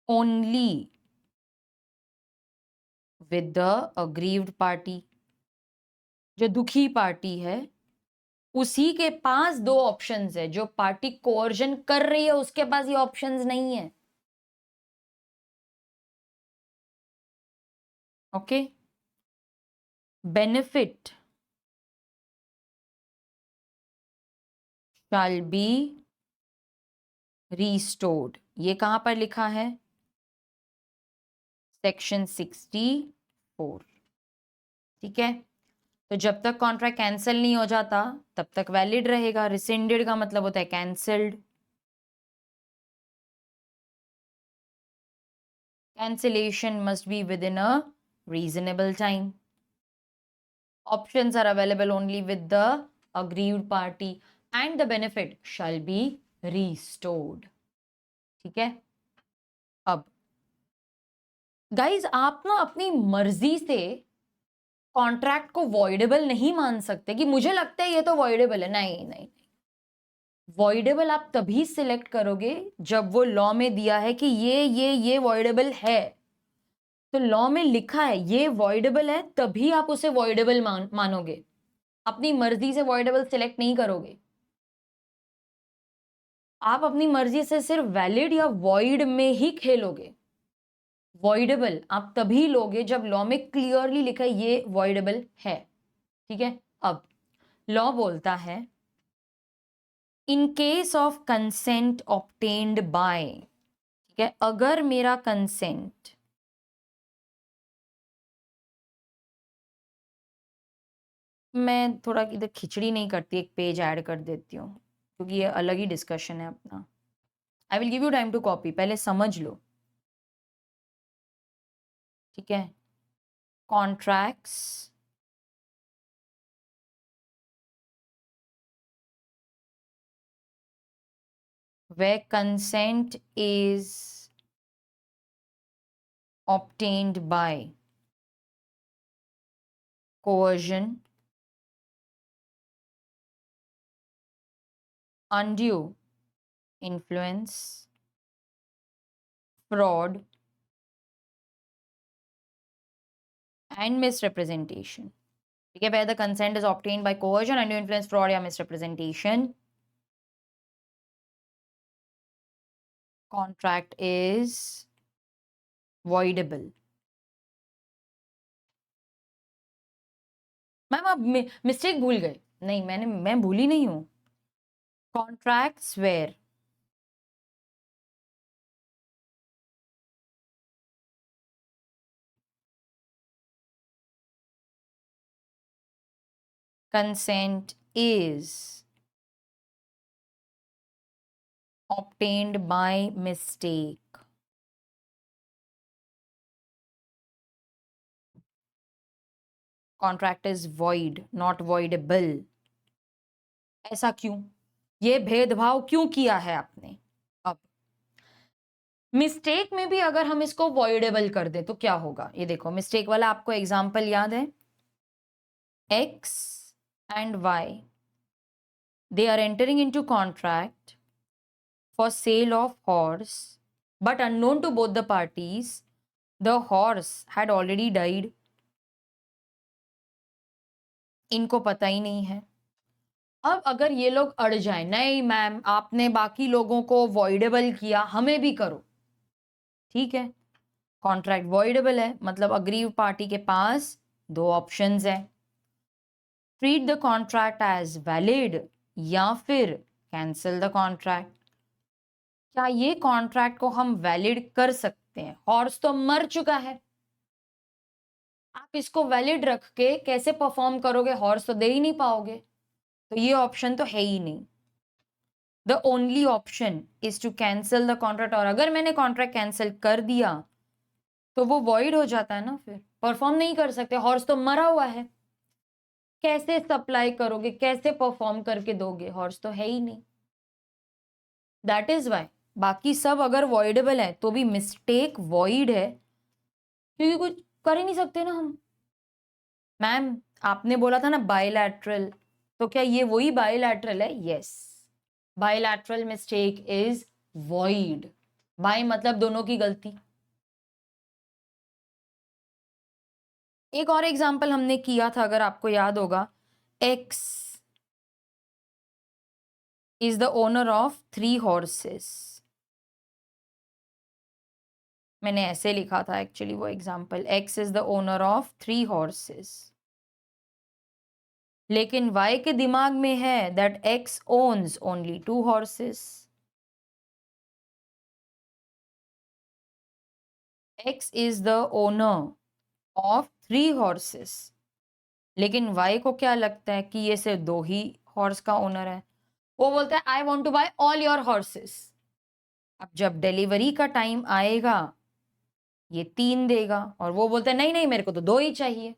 Only with the aggrieved party. जो दुखी पार्टी है उसी के पास दो ऑप्शंस है. जो पार्टी कोर्जन कर रही है उसके पास ये ऑप्शंस नहीं है. Okay. Benefit shall be restored. ये कहां पर लिखा है? सेक्शन 64. ठीक है. तो जब तक कॉन्ट्रैक्ट कैंसिल नहीं हो जाता तब तक वैलिड रहेगा. रिसेंडेड का मतलब होता है cancelled. Cancellation must be within a reasonable time. Options are available only with the aggrieved party and the benefit shall be restored. ठीक है. अब गाइज आप ना अपनी मर्जी से कॉन्ट्रैक्ट को वॉइडेबल नहीं मान सकते कि मुझे लगता है ये तो वॉइडेबल है. नहीं नहीं. वॉइडेबल आप तभी सिलेक्ट करोगे जब वो लॉ में दिया है कि ये वॉइडेबल है. तो लॉ में लिखा है ये वॉइडेबल है तभी आप उसे वॉइडेबल मानोगे. अपनी मर्जी से वॉइडेबल सिलेक्ट नहीं करोगे. आप अपनी मर्जी से सिर्फ वैलिड या वॉइड में ही खेलोगे. वॉइडेबल आप तभी लोगे जब लॉ में क्लियरली लिखा है ये वॉइडेबल है. ठीक है. अब लॉ बोलता है in case of consent obtained by. ठीक है. अगर मेरा कंसेंट मैं थोड़ा इधर खिचड़ी नहीं करती, एक पेज ऐड कर देती हूँ क्योंकि ये अलग ही डिस्कशन है अपना. I will give you time to copy. पहले समझ लो. ठीक है. Contracts where consent is obtained by coercion, undue influence, fraud and misrepresentation. ठीक है. where the consent is obtained by coercion, undue influence, fraud या misrepresentation, contract is voidable. Ma'am आप mistake भूल गए. नहीं मैं भूली नहीं हूं. Contracts where consent is obtained by mistake. Contract is void, not voidable. ऐसा क्यों? ये भेदभाव क्यों किया है आपने? अब मिस्टेक में भी अगर हम इसको वॉइडेबल कर दें तो क्या होगा? ये देखो मिस्टेक वाला आपको एग्जांपल याद है. X and Y, they are entering into contract for sale of horse, but unknown to both the parties, the horse had already died. इनको पता ही नहीं है. अब अगर ये लोग अड़ जाए, नहीं मैम आपने बाकी लोगों को वॉइडेबल किया हमें भी करो. ठीक है. कॉन्ट्रैक्ट वॉइडेबल है मतलब अग्रीव पार्टी के पास दो ऑप्शंस है. Treat the contract as valid या फिर कैंसिल द कॉन्ट्रैक्ट. क्या ये कॉन्ट्रैक्ट को हम वैलिड कर सकते हैं? हॉर्स तो मर चुका है. आप इसको वैलिड रख के कैसे परफॉर्म करोगे? हॉर्स तो दे ही नहीं पाओगे. तो ये ऑप्शन तो है ही नहीं. The only option is to cancel the contract. और अगर मैंने कॉन्ट्रैक्ट कैंसिल कर दिया तो वो वॉइड हो जाता है ना. फिर परफॉर्म नहीं कर सकते. हॉर्स तो मरा हुआ है. कैसे सप्लाई करोगे? कैसे परफॉर्म करके दोगे? हॉर्स तो है ही नहीं. दैट इज वाई बाकी सब अगर वॉइडेबल है तो भी मिस्टेक वॉइड है, क्योंकि कुछ कर ही नहीं सकते ना हम। मैम आपने बोला था ना बायलैटरल, तो क्या ये वही बायलैटरल है? Yes, bilateral mistake is void. Bi मतलब दोनों की गलती। एक और एग्जांपल हमने किया था, अगर आपको याद होगा, X is the owner of 3 horses. मैंने ऐसे लिखा था एक्चुअली वो example, X is the owner of 3 horses, लेकिन वाई के दिमाग में है that X owns only 2 horses. X is the owner of 3 horses, लेकिन वाई को क्या लगता है कि ये सिर्फ 2 ही हॉर्स का ओनर है। वो बोलता है I want to buy all your horses. अब जब डिलीवरी का टाइम आएगा ये 3 देगा, और वो बोलता है नहीं नहीं मेरे को तो 2 ही चाहिए।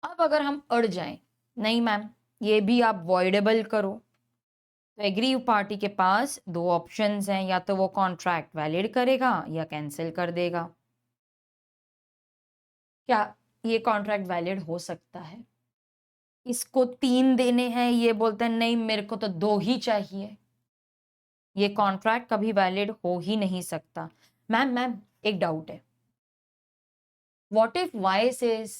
अब अगर हम अड़ जाएं, नहीं मैम ये भी आप वॉइडेबल करो, तो एग्री पार्टी के पास 2 ऑप्शंस हैं, या तो वो कॉन्ट्रैक्ट वैलिड करेगा या कैंसिल कर देगा। क्या ये कॉन्ट्रैक्ट वैलिड हो सकता है? इसको 3 देने हैं, ये बोलते हैं नहीं मेरे को तो 2 ही चाहिए। ये कॉन्ट्रैक्ट कभी वैलिड हो ही नहीं सकता। मैम एक डाउट है, व्हाट इफ वाई सेज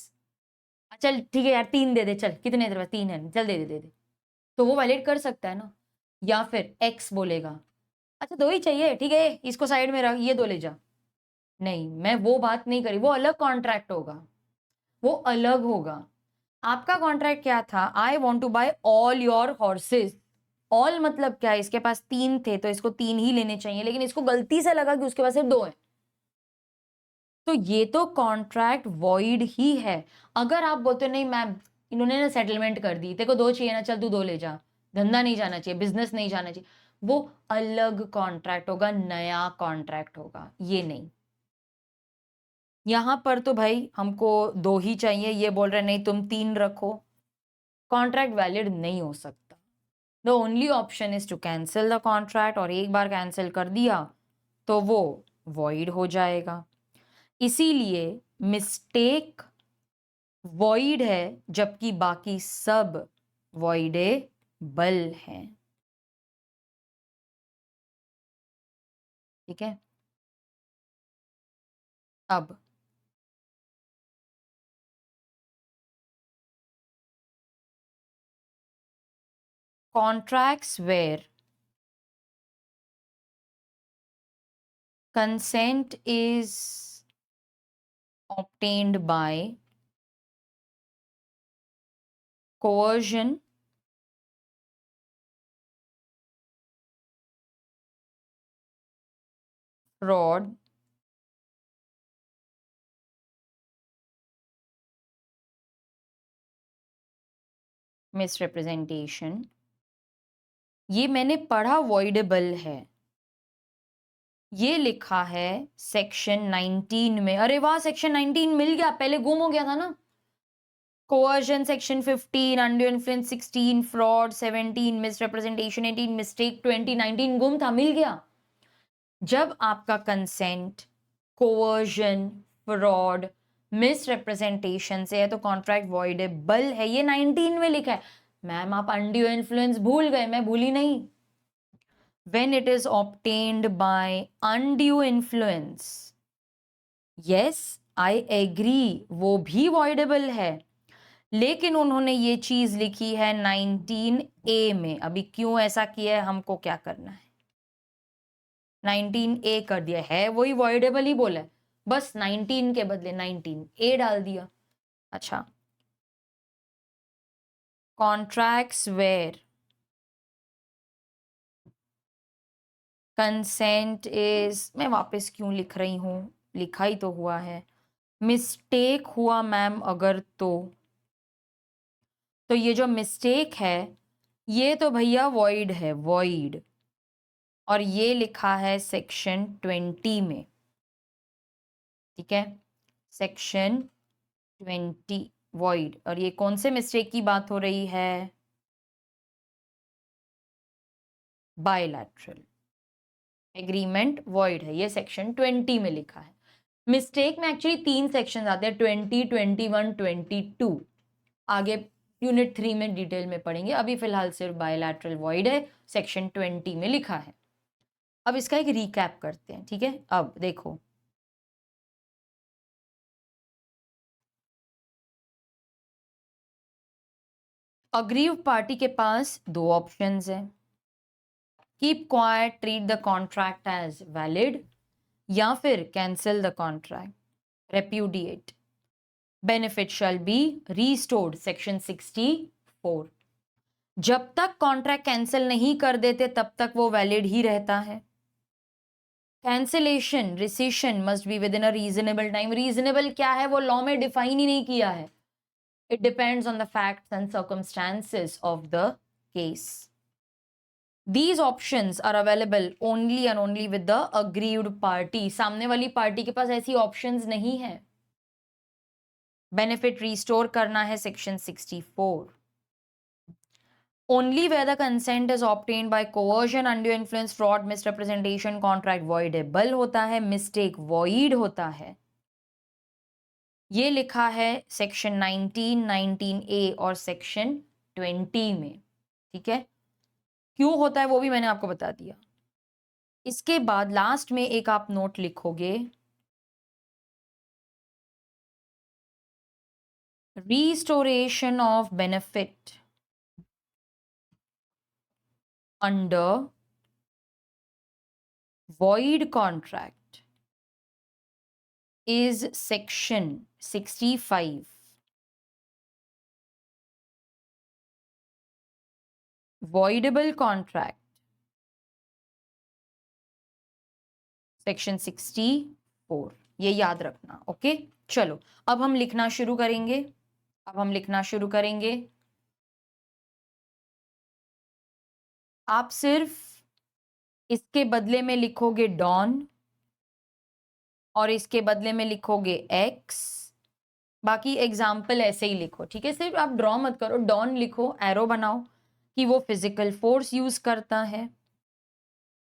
चल ठीक है यार 3 दे दे, चल कितने तेरे पास 3 है, चल दे दे दे दे, तो वो वैलिड कर सकता है ना। या फिर एक्स बोलेगा अच्छा 2 ही चाहिए, ठीक है इसको साइड में रख, ये 2 ले जा। नहीं मैं वो बात नहीं करी, वो अलग कॉन्ट्रैक्ट होगा, वो अलग होगा। आपका कॉन्ट्रैक्ट क्या था? I want to buy all your horses. All मतलब क्या है? इसके पास 3 थे तो इसको 3 ही लेने चाहिए, लेकिन इसको गलती से लगा कि उसके पास सिर्फ 2 है, तो ये तो कॉन्ट्रैक्ट वॉइड ही है। अगर आप बोलते नहीं मैम इन्होंने ना सेटलमेंट कर दी, तेरे को 2 चाहिए ना, चल तू 2 ले जा, धंधा नहीं जाना चाहिए, बिजनेस नहीं जाना चाहिए, वो अलग कॉन्ट्रैक्ट होगा, नया कॉन्ट्रैक्ट होगा, ये नहीं। यहां पर तो भाई हमको 2 ही चाहिए, ये बोल रहे नहीं तुम 3 रखो, कॉन्ट्रैक्ट वैलिड नहीं हो सकता। The only option is to cancel the contract, और एक बार कैंसिल कर दिया तो वो वॉइड हो जाएगा। इसीलिए मिस्टेक वॉइड है जबकि बाकी सब वॉइडेबल हैं। ठीक है, अब contracts where consent is obtained by coercion, fraud, misrepresentation, ये मैंने पढ़ा वॉइडेबल है, ये लिखा है सेक्शन 19 में। अरे वाह सेक्शन 19 मिल गया, पहले गुम हो गया था ना। Coercion section 15, undue influence 16, fraud 17, misrepresentation 18, mistake 20, 19 गुम था, मिल गया। जब आपका कंसेंट कोअर्जन फ्रॉड मिसरिप्रेजेंटेशन से है तो कॉन्ट्रैक्ट वॉइडेबल है, ये 19 में लिखा है। मैम आप अनड्यू इन्फ्लुएंस भूल गए, मैं भूली नहीं। when it is obtained by undue influence, yes I agree वो भी voidable है, लेकिन उन्होंने ये चीज लिखी है 19A में। अभी क्यों ऐसा किया है, हमको क्या करना है, 19A कर दिया है, वही voidable ही बोला है, बस 19 के बदले 19A डाल दिया। अच्छा, कॉन्ट्रैक्ट्स वेयर कंसेंट इज, मैं वापस क्यों लिख रही हूं, लिखा ही तो हुआ है। मिस्टेक हुआ मैम अगर तो ये जो मिस्टेक है ये तो भैया वॉइड है, वॉइड, और ये लिखा है सेक्शन 20 में। ठीक है, सेक्शन 20 वॉइड, और ये कौन से मिस्टेक की बात हो रही है? बायलैटरल। एग्रीमेंट वॉइड है, ये सेक्शन 20 में लिखा है। मिस्टेक में एक्चुअली 3 सेक्शन आते हैं, 20, 21, 22। आगे यूनिट 3 में डिटेल में पढ़ेंगे, अभी फिलहाल सिर्फ बायलैटरल वॉइड है, सेक्शन 20 में लिखा है। अब इसका एक रिकैप करते हैं, ठीक है। अब देखो, अग्रीव पार्टी के पास 2 ऑप्शंस हैं, keep quiet, treat the contract as valid, या फिर cancel the contract, repudiate. Benefit shall be restored, section 64। जब तक कॉन्ट्रैक्ट कैंसिल नहीं कर देते तब तक वो वैलिड ही रहता है। Cancellation, rescission must be within a reasonable time. Reasonable क्या है, वो लॉ में डिफाइन ही नहीं किया है। It depends on the facts and circumstances of the case. These options are available only and only with the aggrieved party। सामने वाली party के पास ऐसी ऑप्शंस नहीं है। बेनिफिट रिस्टोर करना है, section 64। Only where the consent is obtained by coercion, undue influence, fraud, misrepresentation, contract voidable होता है, mistake void होता है। ये लिखा है सेक्शन 19, 19A और सेक्शन 20 में, ठीक है। क्यों होता है वो भी मैंने आपको बता दिया। इसके बाद लास्ट में एक आप नोट लिखोगे, restoration of benefit under void contract is section 65। voidable contract section 64। ये याद रखना, ओके। चलो अब हम लिखना शुरू करेंगे, आप सिर्फ इसके बदले में लिखोगे डॉन और इसके बदले में लिखोगे एक्स, बाकी एग्जाम्पल ऐसे ही लिखो, ठीक है। सिर्फ आप ड्रॉ मत करो, डॉन लिखो, एरो बनाओ कि वो फिजिकल फोर्स यूज करता है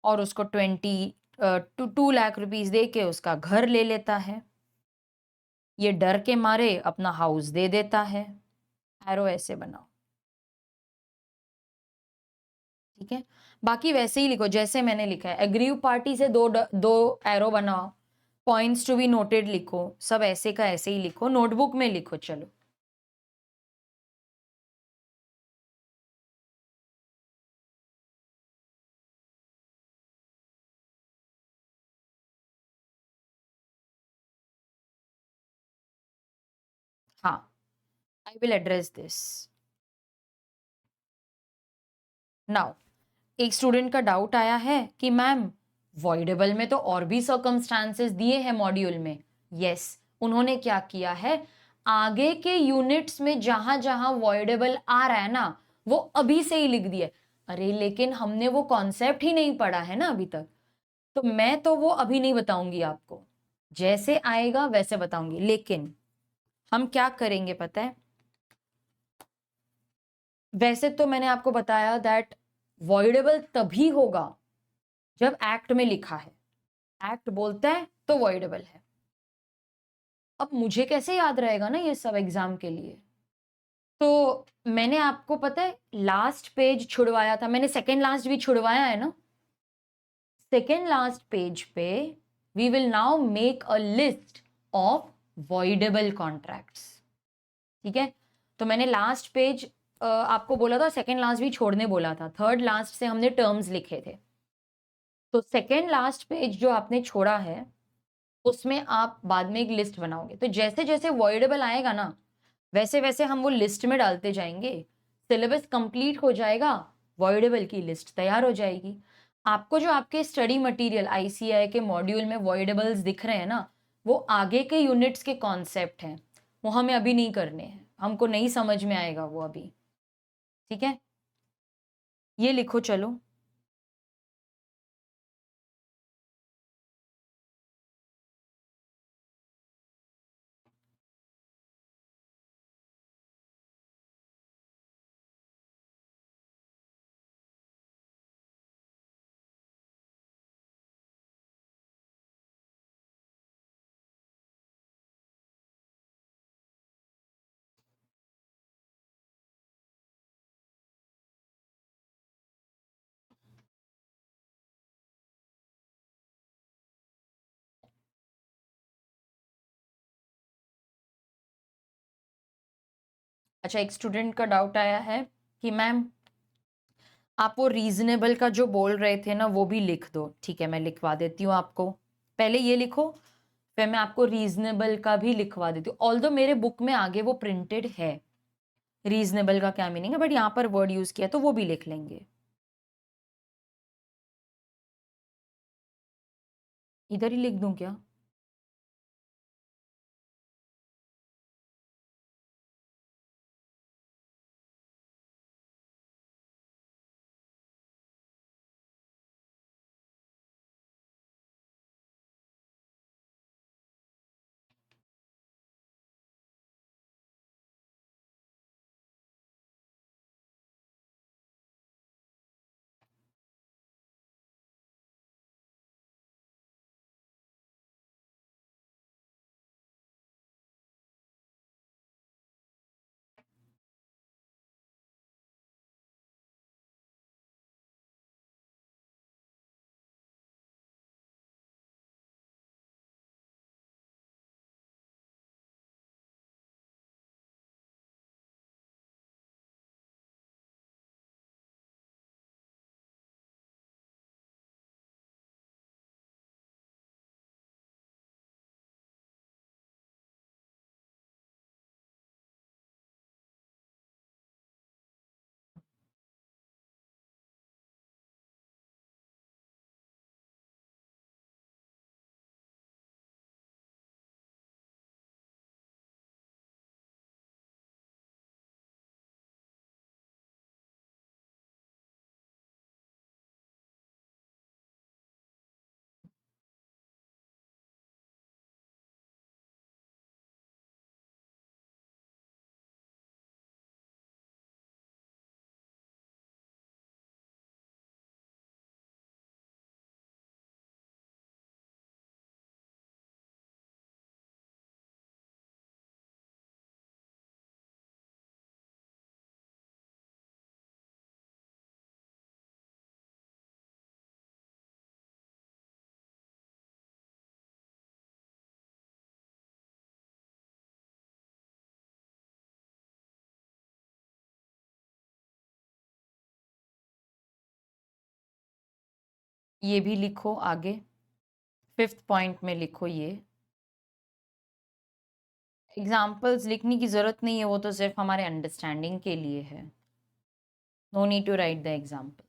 और उसको 2 लाख रुपीस दे के उसका घर ले लेता है, ये डर के मारे अपना हाउस दे देता है। एरो ऐसे बनाओ, ठीक है। बाकी वैसे ही लिखो जैसे मैंने लिखा है। एग्रीव पार्टी से दो एरो बनाओ, पॉइंट्स टू बी नोटेड लिखो, सब ऐसे का ऐसे ही लिखो, नोटबुक में लिखो। चलो हाँ, I will address this now. एक स्टूडेंट का डाउट आया है कि मैम वॉइडेबल में तो और भी सर्कमस्टांसेस दिए हैं मॉड्यूल में। यस, उन्होंने क्या किया है, आगे के यूनिट्स में जहां जहां वॉइडेबल आ रहा है ना, वो अभी से ही लिख दिए। अरे लेकिन हमने वो कॉन्सेप्ट ही नहीं पढ़ा है ना अभी तक, तो मैं तो वो अभी नहीं बताऊंगी आपको, जैसे आएगा वैसे बताऊंगी। लेकिन हम क्या करेंगे पता है, वैसे तो मैंने आपको बताया दैट वॉइडेबल तभी होगा जब एक्ट में लिखा है, एक्ट बोलता है तो वॉइडेबल है। अब मुझे कैसे याद रहेगा ना ये सब एग्जाम के लिए, तो मैंने आपको पता है लास्ट पेज छुड़वाया था, मैंने सेकेंड लास्ट भी छुड़वाया है ना। सेकेंड लास्ट पेज पे we will now make a list of voidable contracts, ठीक है। तो मैंने लास्ट पेज आपको बोला था, सेकेंड लास्ट भी छोड़ने बोला था, थर्ड लास्ट से हमने टर्म्स लिखे थे। तो सेकेंड लास्ट पेज जो आपने छोड़ा है उसमें आप बाद में एक लिस्ट बनाओगे, तो जैसे जैसे वॉइडेबल आएगा ना वैसे वैसे हम वो लिस्ट में डालते जाएंगे, सिलेबस कंप्लीट हो जाएगा, वॉइडेबल की लिस्ट तैयार हो जाएगी। आपको जो आपके स्टडी मटेरियल आईसीआई के मॉड्यूल में वॉइडेबल्स दिख रहे हैं ना, वो आगे के यूनिट्स के कॉन्सेप्ट हैं, वो हमें अभी नहीं करने हैं, हमको नहीं समझ में आएगा वो अभी, ठीक है। ये लिखो चलो। अच्छा, एक स्टूडेंट का डाउट आया है कि मैम आप वो रीजनेबल का जो बोल रहे थे ना वो भी लिख दो। ठीक है, मैं लिखवा देती हूँ आपको। पहले ये लिखो, फिर मैं आपको रीजनेबल का भी लिखवा देती हूँ। ऑल्दो मेरे बुक में आगे वो प्रिंटेड है रीजनेबल का क्या मीनिंग है, बट यहाँ पर वर्ड यूज किया तो वो भी लिख लेंगे। इधर ही लिख दूं क्या? ये भी लिखो आगे, फिफ्थ पॉइंट में लिखो ये। एग्जाम्पल्स लिखने की जरूरत नहीं है, वो तो सिर्फ हमारे अंडरस्टैंडिंग के लिए है। No need to write the example.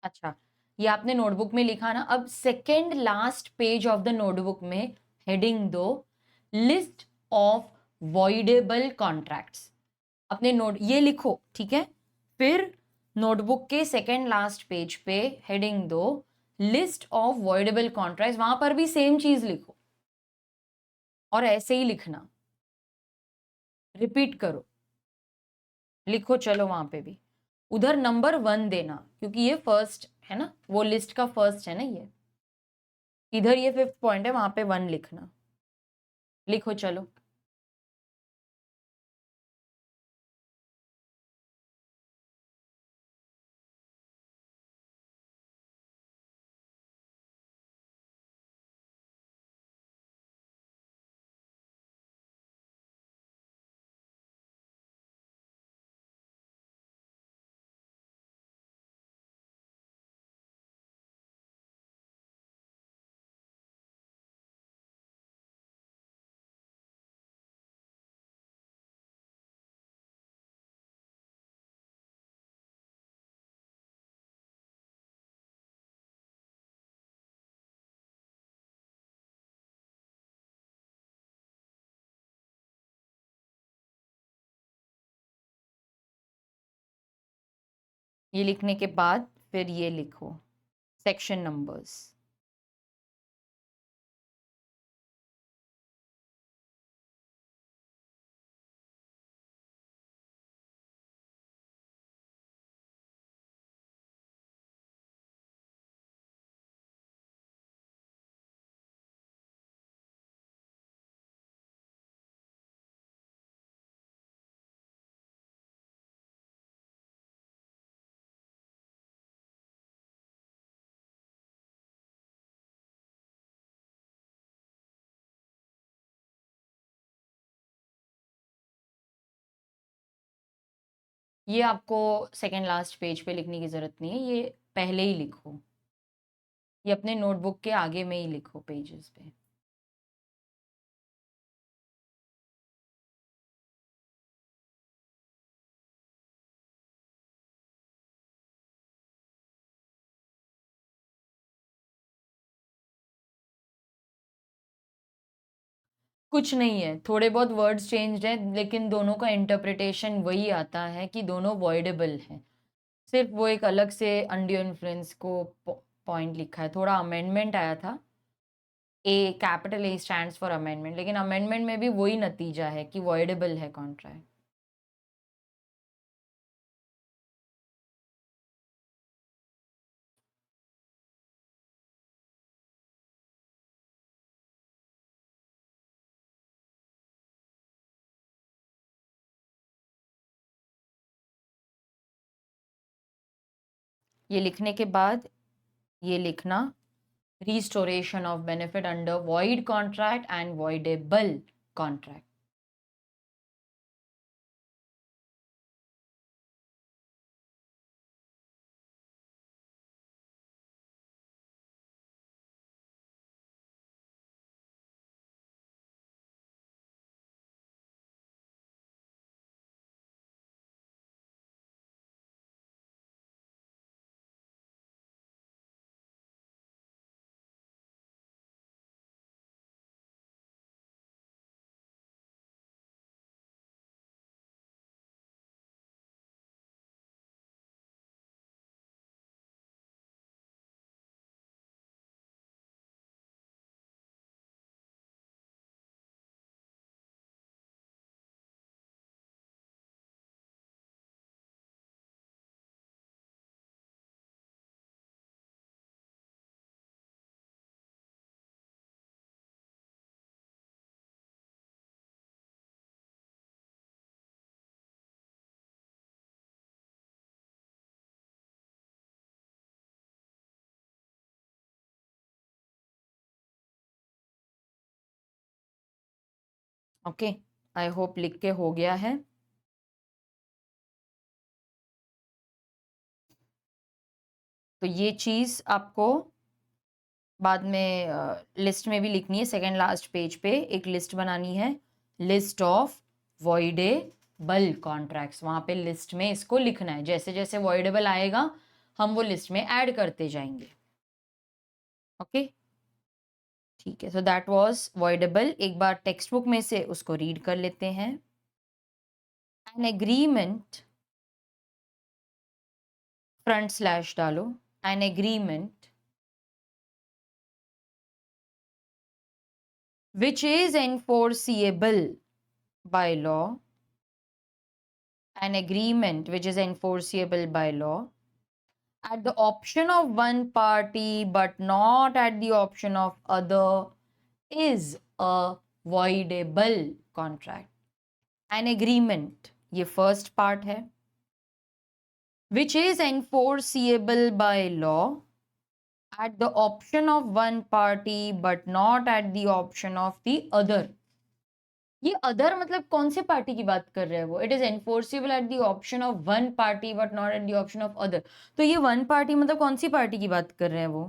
अच्छा, ये आपने नोटबुक में लिखा ना। अब second last page of the notebook में हेडिंग दो, लिस्ट ऑफ वॉइडेबल कॉन्ट्रैक्ट्स। अपने नोट ये लिखो, ठीक है। फिर नोटबुक के सेकेंड लास्ट पेज पे हेडिंग दो, लिस्ट ऑफ वॉइडेबल कॉन्ट्रैक्ट्स। वहां पर भी सेम चीज लिखो और ऐसे ही लिखना, रिपीट करो, लिखो। चलो वहां पे भी उधर नंबर 1 देना, क्योंकि ये फर्स्ट है ना, वो लिस्ट का फर्स्ट है ना ये। इधर ये फिफ्थ पॉइंट है, वहां पे 1 लिखना। लिखो चलो। ये लिखने के बाद फिर ये लिखो सेक्शन नंबर्स। ये आपको सेकंड लास्ट पेज पे लिखने की ज़रूरत नहीं है, ये पहले ही लिखो, ये अपने नोटबुक के आगे में ही लिखो पेजेस पे। कुछ नहीं है, थोड़े बहुत वर्ड्स चेंज्ड हैं, लेकिन दोनों का इंटरप्रिटेशन वही आता है कि दोनों वॉइडेबल हैं। सिर्फ वो एक अलग से अनड्यू इन्फ्लुएंस को पॉइंट लिखा है, थोड़ा अमेंडमेंट आया था। A capital A stands for amendment, लेकिन अमेंडमेंट में भी वही नतीजा है कि वॉइडेबल है कॉन्ट्रैक्ट। ये लिखने के बाद ये लिखना restoration of benefit under void contract and voidable contract. Okay, I hope लिख के हो गया है। तो ये चीज़ आपको बाद में लिस्ट में भी लिखनी है। सेकंड लास्ट पेज पे एक लिस्ट बनानी है, लिस्ट ऑफ वॉइडेबल कॉन्ट्रैक्ट्स। वहाँ पे लिस्ट में इसको लिखना है, जैसे जैसे वॉइडेबल आएगा हम वो लिस्ट में ऐड करते जाएंगे। ओके, ठीक है। So that was voidable. एक बार टेक्स्ट बुक में से उसको रीड कर लेते हैं। एन एग्रीमेंट, फ्रंट स्लैश डालो, an agreement which is enforceable by law, an agreement which is enforceable by law at the option of one party but not at the option of other is a voidable contract. An agreement, ये first part है, which is enforceable by law at the option of one party but not at the option of the other. ये other मतलब कौन से party की बात कर रहे हैं वो? It is enforceable at the option of one party but not at the option of other. तो ये वन पार्टी मतलब कौन सी पार्टी की बात कर रहे हैं वो?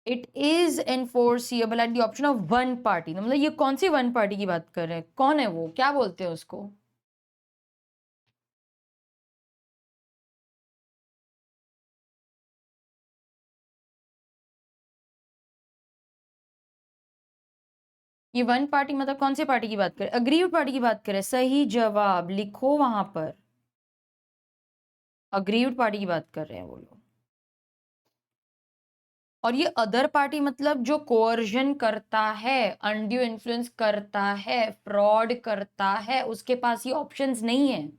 It is enforceable at the option of one party, मतलब ये कौन सी वन पार्टी की बात कर रहे हैं? कौन है वो, क्या बोलते हैं उसको? ये वन पार्टी मतलब कौन सी पार्टी की बात करें? अग्रीव्ड पार्टी की बात करें। सही जवाब लिखो वहां पर। अग्रीव्ड पार्टी की बात कर रहे हैं वो लोग। और ये अदर पार्टी मतलब जो कोअर्जन करता है, अनड्यू इन्फ्लुएंस करता है, फ्रॉड करता है, उसके पास ये ऑप्शंस नहीं है।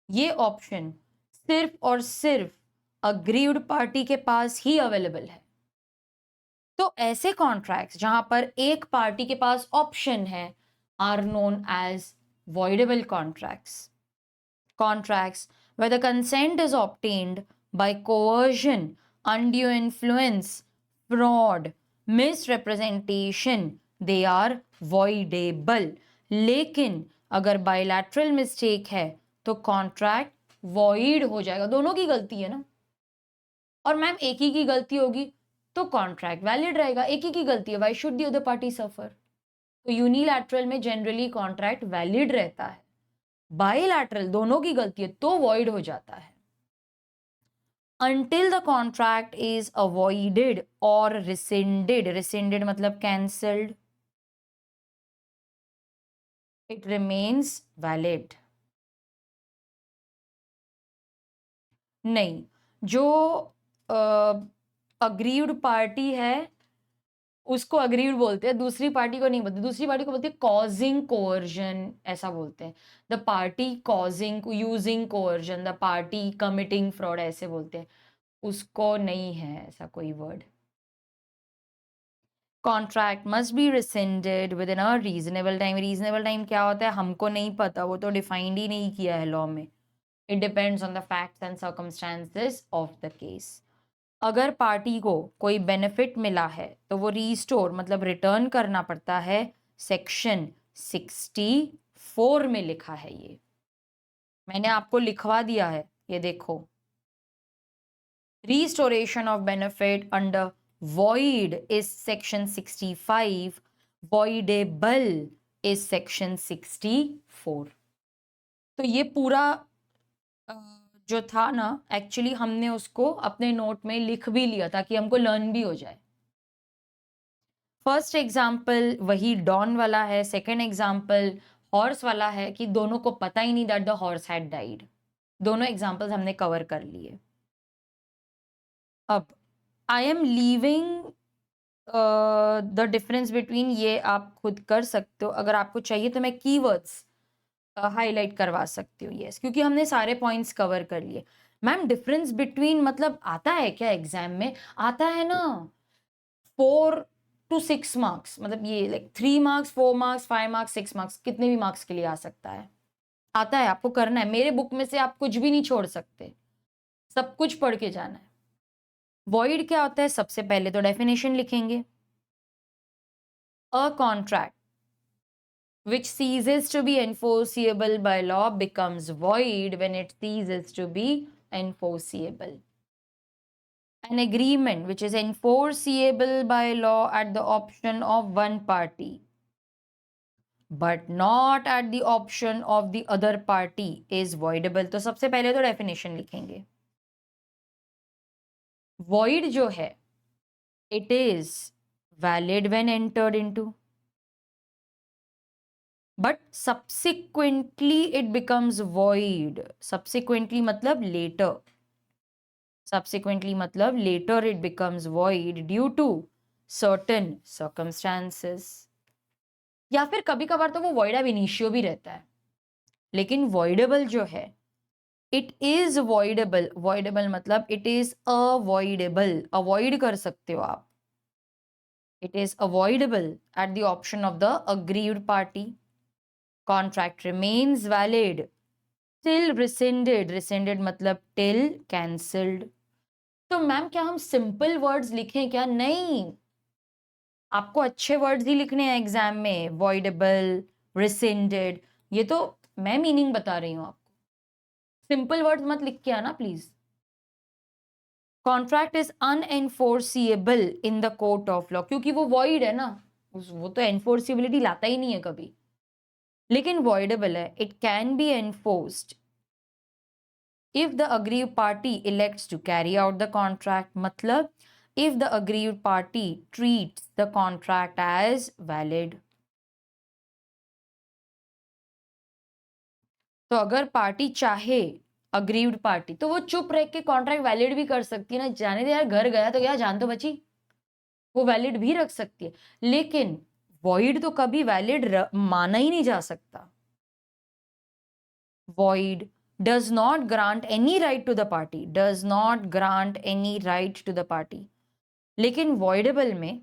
ये ऑप्शन सिर्फ और सिर्फ अग्रीव्ड पार्टी के पास ही अवेलेबल है। तो ऐसे कॉन्ट्रैक्ट्स जहां पर एक पार्टी के पास ऑप्शन है are known as voidable contracts. Contracts where the consent is obtained by coercion, undue influence, fraud, misrepresentation, they are voidable. लेकिन अगर बायलैटरल मिस्टेक है तो कॉन्ट्रैक्ट वॉइड हो जाएगा। दोनों की गलती है ना। और मैम एक ही की गलती होगी तो कॉन्ट्रैक्ट वैलिड रहेगा। एक ही की गलती है, why should the other party suffer? तो यूनिलैटरल में जनरली कॉन्ट्रैक्ट वैलिड रहता है। बायलैटरल दोनों की गलती है तो वॉइड हो जाता है। Until the contract is avoided or rescinded, rescinded मतलब cancelled, it remains valid. नहीं, जो अग्रीव्ड पार्टी है उसको अग्रीव्ड बोलते हैं, दूसरी पार्टी को नहीं बोलते। दूसरी पार्टी को बोलते हैं कॉजिंग कोअर्जन, ऐसा बोलते हैं। The party causing using coercion, the party committing fraud, ऐसे बोलते हैं। उसको नहीं है ऐसा कोई word. Contract must be rescinded within a reasonable time. Reasonable time क्या होता है हमको नहीं पता, वो तो डिफाइंड ही नहीं किया है लॉ में। It depends on the facts and circumstances of the case. अगर पार्टी को कोई बेनिफिट मिला है तो वो रीस्टोर मतलब रिटर्न करना पड़ता है। सेक्शन 64 में लिखा है, ये मैंने आपको लिखवा दिया है, ये देखो। Restoration of benefit under void is section 65, voidable is section 64। तो ये पूरा जो था ना, एक्चुअली हमने उसको अपने नोट में लिख भी लिया ताकि हमको लर्न भी हो जाए। फर्स्ट एग्जाम्पल वही डॉन वाला है, सेकेंड एग्जाम्पल हॉर्स वाला है कि दोनों को पता ही नहीं that the horse had died. दोनों एग्जाम्पल्स हमने कवर कर लिए। अब I am leaving the difference between, ये आप खुद कर सकते हो। अगर आपको चाहिए तो मैं कीवर्ड्स हाईलाइट करवा सकती हूँ। यस, क्योंकि हमने सारे पॉइंट्स कवर कर लिए। मैम डिफरेंस बिटवीन मतलब आता है क्या एग्जाम में? आता है ना, 4 to 6 मार्क्स, मतलब ये like 3 marks, 4 marks, 5 marks, 6 marks, कितने भी मार्क्स के लिए आ सकता है। आता है, आपको करना है। मेरे बुक में से आप कुछ भी नहीं छोड़ सकते, सब कुछ पढ़ के जाना है। वॉइड क्या होता है? सबसे पहले तो डेफिनेशन लिखेंगे। A contract which ceases to be enforceable by law becomes void when it ceases to be enforceable. An agreement which is enforceable by law at the option of one party but not at the option of the other party is voidable. तो सबसे पहले तो definition लिखेंगे। void जो है, it is valid when entered into, but subsequently it becomes void. Subsequently मतलब later. Subsequently मतलब later it becomes void due to certain circumstances. या फिर कभी कभार तो वो void ab initio भी रहता है। लेकिन voidable जो है, it is voidable. voidable मतलब it is avoidable. avoid कर सकते हो आप। It is avoidable at the option of the aggrieved party. Contract remains valid till rescinded. rescinded मतलब till cancelled. तो मैम क्या हम सिंपल वर्ड्स लिखें क्या? नहीं, आपको अच्छे वर्ड्स ही लिखने हैं एग्जाम में। वॉइडेबल, रिसेंडेड, ये तो मैं मीनिंग बता रही हूँ आपको। सिंपल वर्ड्स मत लिख के आना please. Contract is अनएनफोर्सिएबल in the court of law, क्योंकि वो वॉइड है ना, वो तो एनफोर्सिबिलिटी लाता ही नहीं है कभी। लेकिन वॉइडेबल है, it can be enforced if the aggrieved party elects to carry out the contract, मतलब if the aggrieved party treats the contract as valid। तो अगर पार्टी चाहे अग्रीव्ड पार्टी, तो वो चुप रह के कॉन्ट्रैक्ट वैलिड भी कर सकती है ना, जाने दे यार, घर गया तो क्या, जान तो बची, वो वैलिड भी रख सकती है। लेकिन वॉइड तो कभी वैलिड माना ही नहीं जा सकता। void does not grant any right to the party, does not grant any right to the party। लेकिन voidable में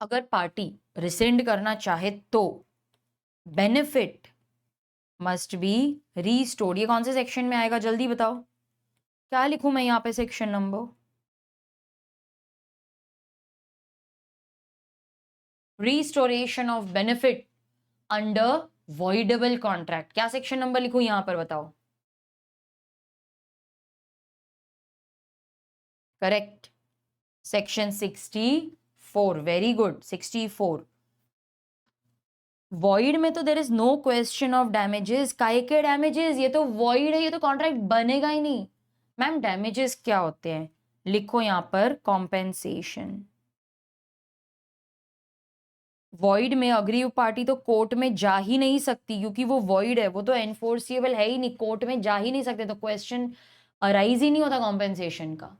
अगर पार्टी रिसेंड करना चाहे तो बेनिफिट मस्ट बी रीस्टोर्ड। ये कौन से सेक्शन में आएगा जल्दी बताओ, क्या लिखूं मैं यहाँ पे section number? Restoration of benefit under voidable contract. क्या सेक्शन नंबर लिखूं यहां पर बताओ? Correct, section 64। Very good, 64। Void में तो there is no question of damages. काय के डैमेजेस? ये तो वॉइड है, ये तो कॉन्ट्रैक्ट बनेगा ही नहीं। मैम डैमेजेस क्या होते हैं? लिखो यहां पर कॉम्पेंसेशन। वॉइड में अग्रीव पार्टी तो कोर्ट में जा ही नहीं सकती, क्योंकि वो वॉइड है, वो तो एनफोर्सिएबल है ही नहीं, कोर्ट में जा ही नहीं सकते, तो क्वेश्चन अराइज ही नहीं होता कॉम्पेंसेशन का।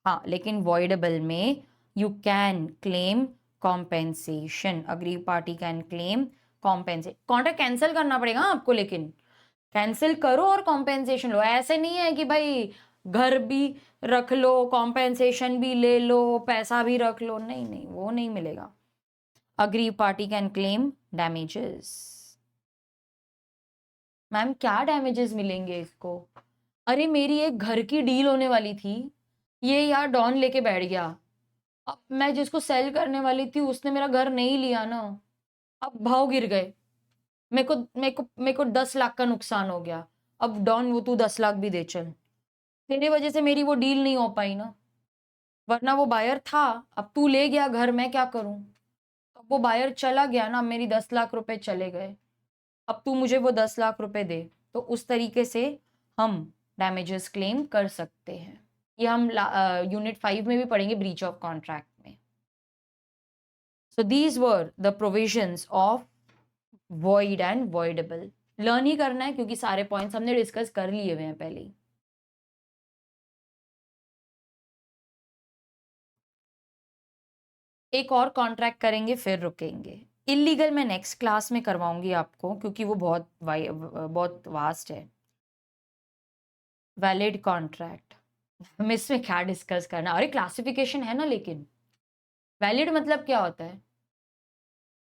हाँ, लेकिन वॉइडेबल में you can claim compensation, aggrieved party can claim compensate. Contract cancel करना पड़ेगा आपको, लेकिन कैंसिल करो और कॉम्पेंसेशन लो। ऐसे नहीं है कि भाई घर भी रख लो, कॉम्पेंसेशन भी ले लो, पैसा भी रख लो, नहीं नहीं, वो नहीं मिलेगा। Aggrieved party can claim damages. Ma'am क्या डैमेजेस मिलेंगे इसको? अरे मेरी एक घर की डील होने वाली थी, ये यार डॉन लेके बैठ गया, अब मैं जिसको सेल करने वाली थी उसने मेरा घर नहीं लिया ना, अब भाव गिर गए, मेरे को 10 लाख का नुकसान हो गया। अब डॉन वो तू 10 लाख भी दे चल, तेरे वजह से मेरी वो डील नहीं हो पाई ना, वरना वो बायर था, अब तू ले गया घर, मैं क्या करूं? अब वो बायर चला गया ना, मेरी 10 लाख रुपए चले गए, अब तू मुझे वो 10 लाख रुपए दे। तो उस तरीके से हम डैमेजेस क्लेम कर सकते हैं। ये हम यूनिट 5 में भी पढ़ेंगे, ब्रीच ऑफ कॉन्ट्रैक्ट में। So these were the provisions of void and voidable. Learn ही करना है, क्योंकि सारे पॉइंट्स हमने डिस्कस कर लिए हुए हैं पहले ही। एक और कॉन्ट्रैक्ट करेंगे फिर रुकेंगे। इलीगल मैं नेक्स्ट क्लास में करवाऊंगी आपको, क्योंकि वो बहुत वास्ट है। वैलिड कॉन्ट्रैक्ट हम इसमें क्या डिस्कस करना, अरे क्लासिफिकेशन है ना, लेकिन वैलिड मतलब क्या होता है?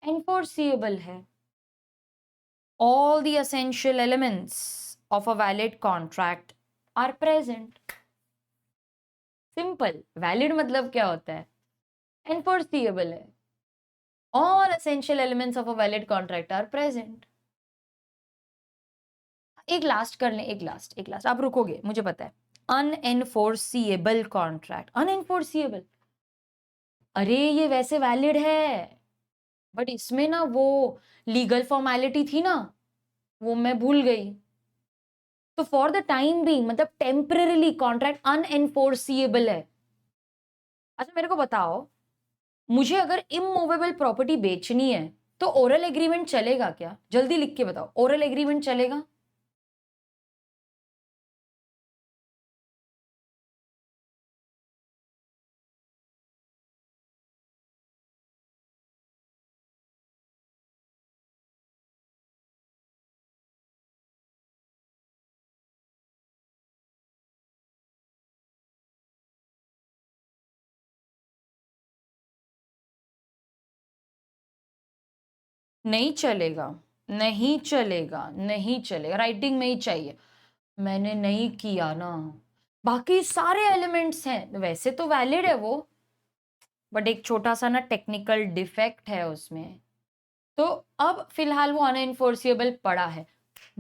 एनफोर्सिएबल है। All the essential elements of a valid contract are present। Simple. Valid मतलब क्या होता है? एनफोर्सिएबल है। All essential elements of a valid contract are present। एक लास्ट कर लें, एक लास्ट आप रुकोगे मुझे पता है। अनएनफोर्सिएबल कॉन्ट्रैक्ट, अनएनफोर्सिएबल, अरे ये वैसे वैलिड है, बट इसमें ना वो लीगल फॉर्मेलिटी थी ना, वो मैं भूल गई, तो फॉर द टाइम बीइंग, मतलब टेम्पररीली कॉन्ट्रैक्ट अनएनफोर्सिएबल है। अच्छा मेरे को बताओ, मुझे अगर इमूवेबल प्रॉपर्टी बेचनी है तो ओरल एग्रीमेंट चलेगा क्या? जल्दी लिख के बताओ, ओरल एग्रीमेंट चलेगा? नहीं चलेगा, नहीं चलेगा, नहीं चलेगा, राइटिंग में ही चाहिए। मैंने नहीं किया ना, बाकी सारे एलिमेंट्स हैं, वैसे तो वैलिड है वो, बट एक छोटा सा ना टेक्निकल डिफेक्ट है उसमें, तो अब फिलहाल वो अनएनफोर्सिएबल पड़ा है।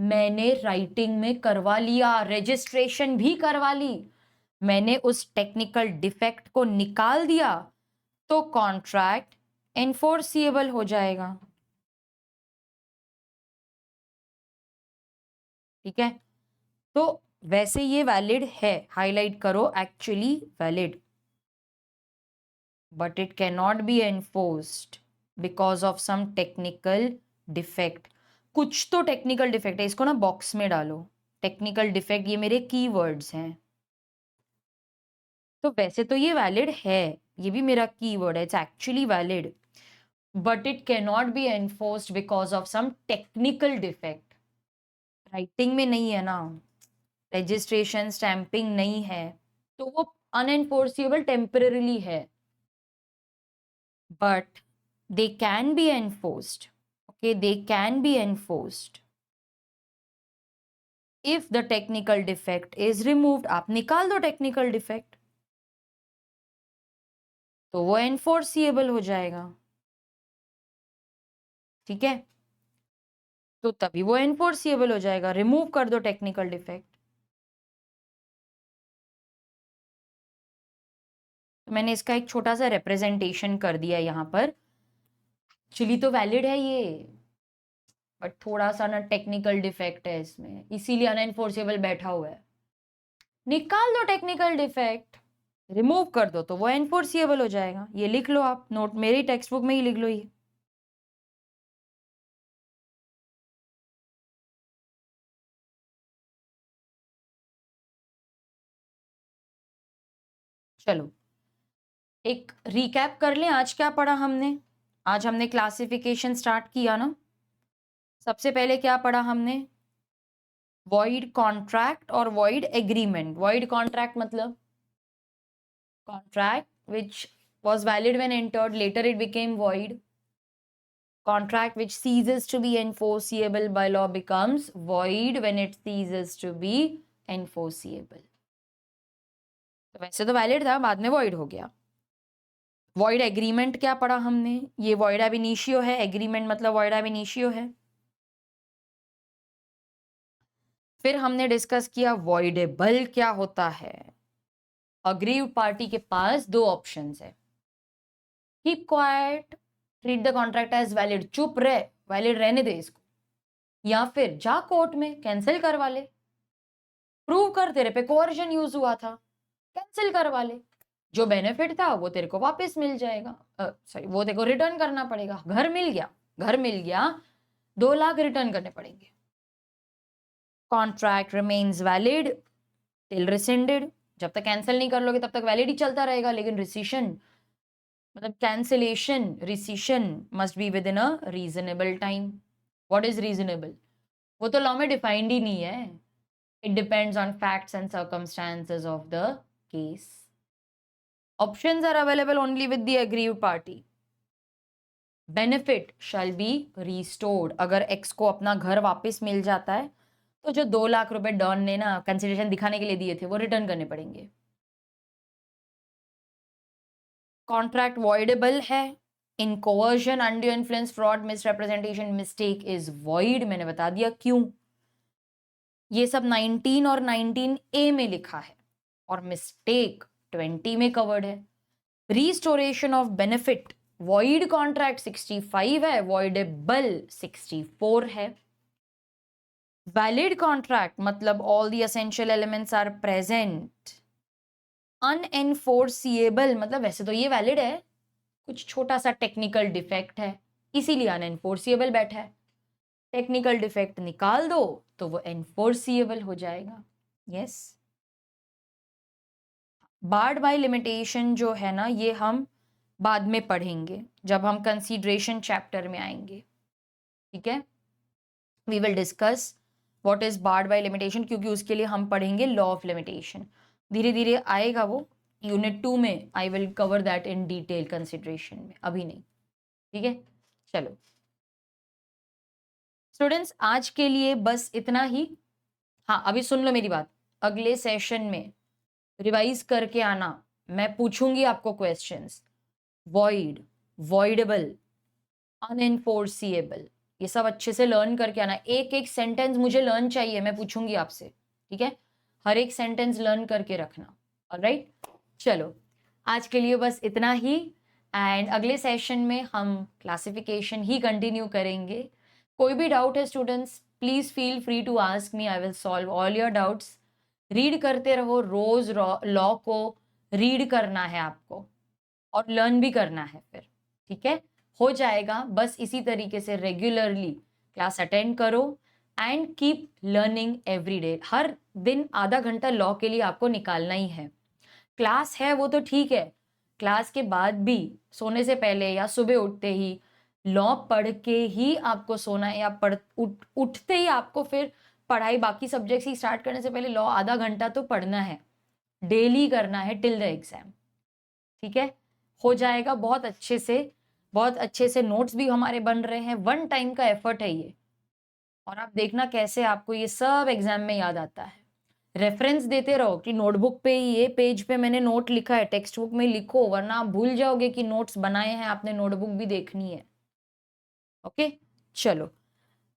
मैंने राइटिंग में करवा लिया, रजिस्ट्रेशन भी करवा ली, मैंने उस टेक्निकल डिफेक्ट को निकाल दिया, तो कॉन्ट्रैक्ट एनफोर्सिएबल हो जाएगा। ठीक है, तो वैसे ये वैलिड है, हाईलाइट करो, actually valid, but it can not be enforced because of some technical defect. कुछ तो टेक्निकल डिफेक्ट है, इसको ना बॉक्स में डालो, टेक्निकल डिफेक्ट, ये मेरे कीवर्ड्स हैं। तो वैसे तो ये वैलिड है, ये भी मेरा कीवर्ड है, it's actually valid, but it can not be enforced because of some technical defect. Writing में नहीं है ना, रजिस्ट्रेशन स्टैंपिंग नहीं है, तो वो अनएनफोर्सिबल टेम्पररीली है, but they can be enforced. Okay, they can be enforced if the technical defect is removed. आप निकाल दो टेक्निकल डिफेक्ट, तो वो एनफोर्सिएबल हो जाएगा। ठीक है, तो तभी वो एनफोर्सिएबल हो जाएगा। रिमूव कर दो टेक्निकल डिफेक्ट। तो मैंने इसका एक छोटा सा रिप्रेजेंटेशन कर दिया यहाँ पर। एक्चुअली तो वैलिड है ये, बट थोड़ा सा ना टेक्निकल डिफेक्ट है इसमें, इसीलिए अनएनफोर्सेबल बैठा हुआ है। निकाल दो टेक्निकल डिफेक्ट, रिमूव कर दो, तो वो एनफोर्सिएबल हो जाएगा। ये लिख लो आप, नोट मेरी टेक्स्ट बुक में ही लिख लो ये। चलो एक रिकैप कर लें, आज क्या पढ़ा हमने। आज हमने क्लासिफिकेशन स्टार्ट किया ना। सबसे पहले क्या पढ़ा हमने, वॉइड कॉन्ट्रैक्ट और वॉइड एग्रीमेंट। वॉइड कॉन्ट्रैक्ट मतलब contract which was valid when entered, later it became void. Contract which ceases to be enforceable by law becomes void when it ceases to be enforceable. तो वैसे तो valid था, बाद में void हो गया। void agreement क्या पढ़ा हमने, ये void ab initio है, agreement मतलब void ab initio है। फिर हमने डिस्कस किया voidable क्या होता है। अग्रीव्ड पार्टी के पास दो ऑप्शंस है, keep quiet, treat the contract as valid, चुप रहे, वैलिड रहने दे इसको, या फिर जा कोर्ट में कैंसिल करवा ले, प्रूव कर तेरे पे कोवर्जन यूज हुआ था, कैंसिल करवा ले, जो बेनिफिट था वो तेरे को वापस मिल जाएगा, सॉरी वो तेरे को रिटर्न करना पड़ेगा। घर मिल गया, घर मिल गया, 2 लाख रिटर्न करने पड़ेंगे। कॉन्ट्रैक्ट रिमेन्स वैलिड टिल रिसेंडेड, जब तक कैंसिल नहीं कर लोगे तब तक वैलिड ही चलता रहेगा। लेकिन रिसिशन मतलब cancellation, rescission must be within a reasonable time. What is reasonable, वो तो लॉ में डिफाइंड ही नहीं है। It depends on facts and circumstances of the case. Options are available only with the aggrieved party. Benefit shall be restored, अगर X को अपना घर वापस मिल जाता है तो जो 2 लाख रुपए डॉन ने ना कंसिडरेशन दिखाने के लिए दिए थे वो रिटर्न करने पड़ेंगे। कॉन्ट्रैक्ट वॉइडेबल है in coercion, undue influence, fraud, misrepresentation, mistake is void. मैंने बता दिया क्यों। ये सब 19 और 19A में लिखा है और मिस्टेक 20 में कवर्ड है। Restoration of benefit void contract 65 है, वॉइडेबल 64 है। वैलिड कॉन्ट्रैक्ट मतलब all the essential elements are present. Unenforceable मतलब वैसे तो ये वैलिड है, कुछ छोटा सा टेक्निकल डिफेक्ट है इसीलिए अनएनफोर्सिएबल बैठा है। टेक्निकल डिफेक्ट निकाल दो तो वो एनफोर्सिएबल हो जाएगा। यस, बार्ड बाय लिमिटेशन जो है ना, ये हम बाद में पढ़ेंगे जब हम कंसीडरेशन चैप्टर में आएंगे। ठीक है, we will discuss what is barred by limitation, क्योंकि उसके लिए हम पढ़ेंगे लॉ ऑफ लिमिटेशन। धीरे धीरे आएगा वो, यूनिट 2 में I will cover that in detail consideration में, अभी नहीं। ठीक है, चलो स्टूडेंट्स आज के लिए बस इतना ही। हाँ अभी सुन लो मेरी बात, अगले सेशन में रिवाइज करके आना, मैं पूछूंगी आपको क्वेश्चंस। वॉइड, वॉइडेबल, अनएनफोर्सिएबल, ये सब अच्छे से लर्न करके आना। एक एक सेंटेंस मुझे लर्न चाहिए, मैं पूछूंगी आपसे। ठीक है, हर एक सेंटेंस लर्न करके रखना। ऑलराइट, चलो आज के लिए बस इतना ही, एंड अगले सेशन में हम क्लासिफिकेशन ही कंटिन्यू करेंगे। कोई भी डाउट है students, please feel free to ask me, I will solve all your doubts. Read करते रहो, रोज लॉ को रीड करना है आपको और लर्न भी करना है फिर। ठीक है, हो जाएगा, बस इसी तरीके से रेगुलरली क्लास अटेंड करो and keep learning every day. हर दिन आधा घंटा लॉ के लिए आपको निकालना ही है। क्लास है वो तो ठीक है, क्लास के बाद भी सोने से पहले या सुबह उठते ही लॉ पढ़ के ही आपको सोना है, या उठते ही आपको फिर पढ़ाई बाकी सब्जेक्ट्स ही स्टार्ट करने से पहले लॉ आधा घंटा तो पढ़ना है, डेली करना है टिल द एग्जाम। ठीक है, हो जाएगा बहुत अच्छे से, बहुत अच्छे से नोट्स भी हमारे बन रहे हैं। 1 टाइम का एफर्ट है ये, और आप देखना कैसे आपको ये सब एग्जाम में याद आता है। रेफरेंस देते रहो कि नोटबुक पे ये पेज पे मैंने नोट लिखा है, टेक्स्ट बुक में लिखो, वरना आप भूल जाओगे कि नोट्स बनाए हैं आपने, नोटबुक भी देखनी है। ओके, चलो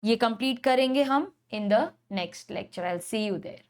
ये कंप्लीट करेंगे हम in the next lecture. I will see you there.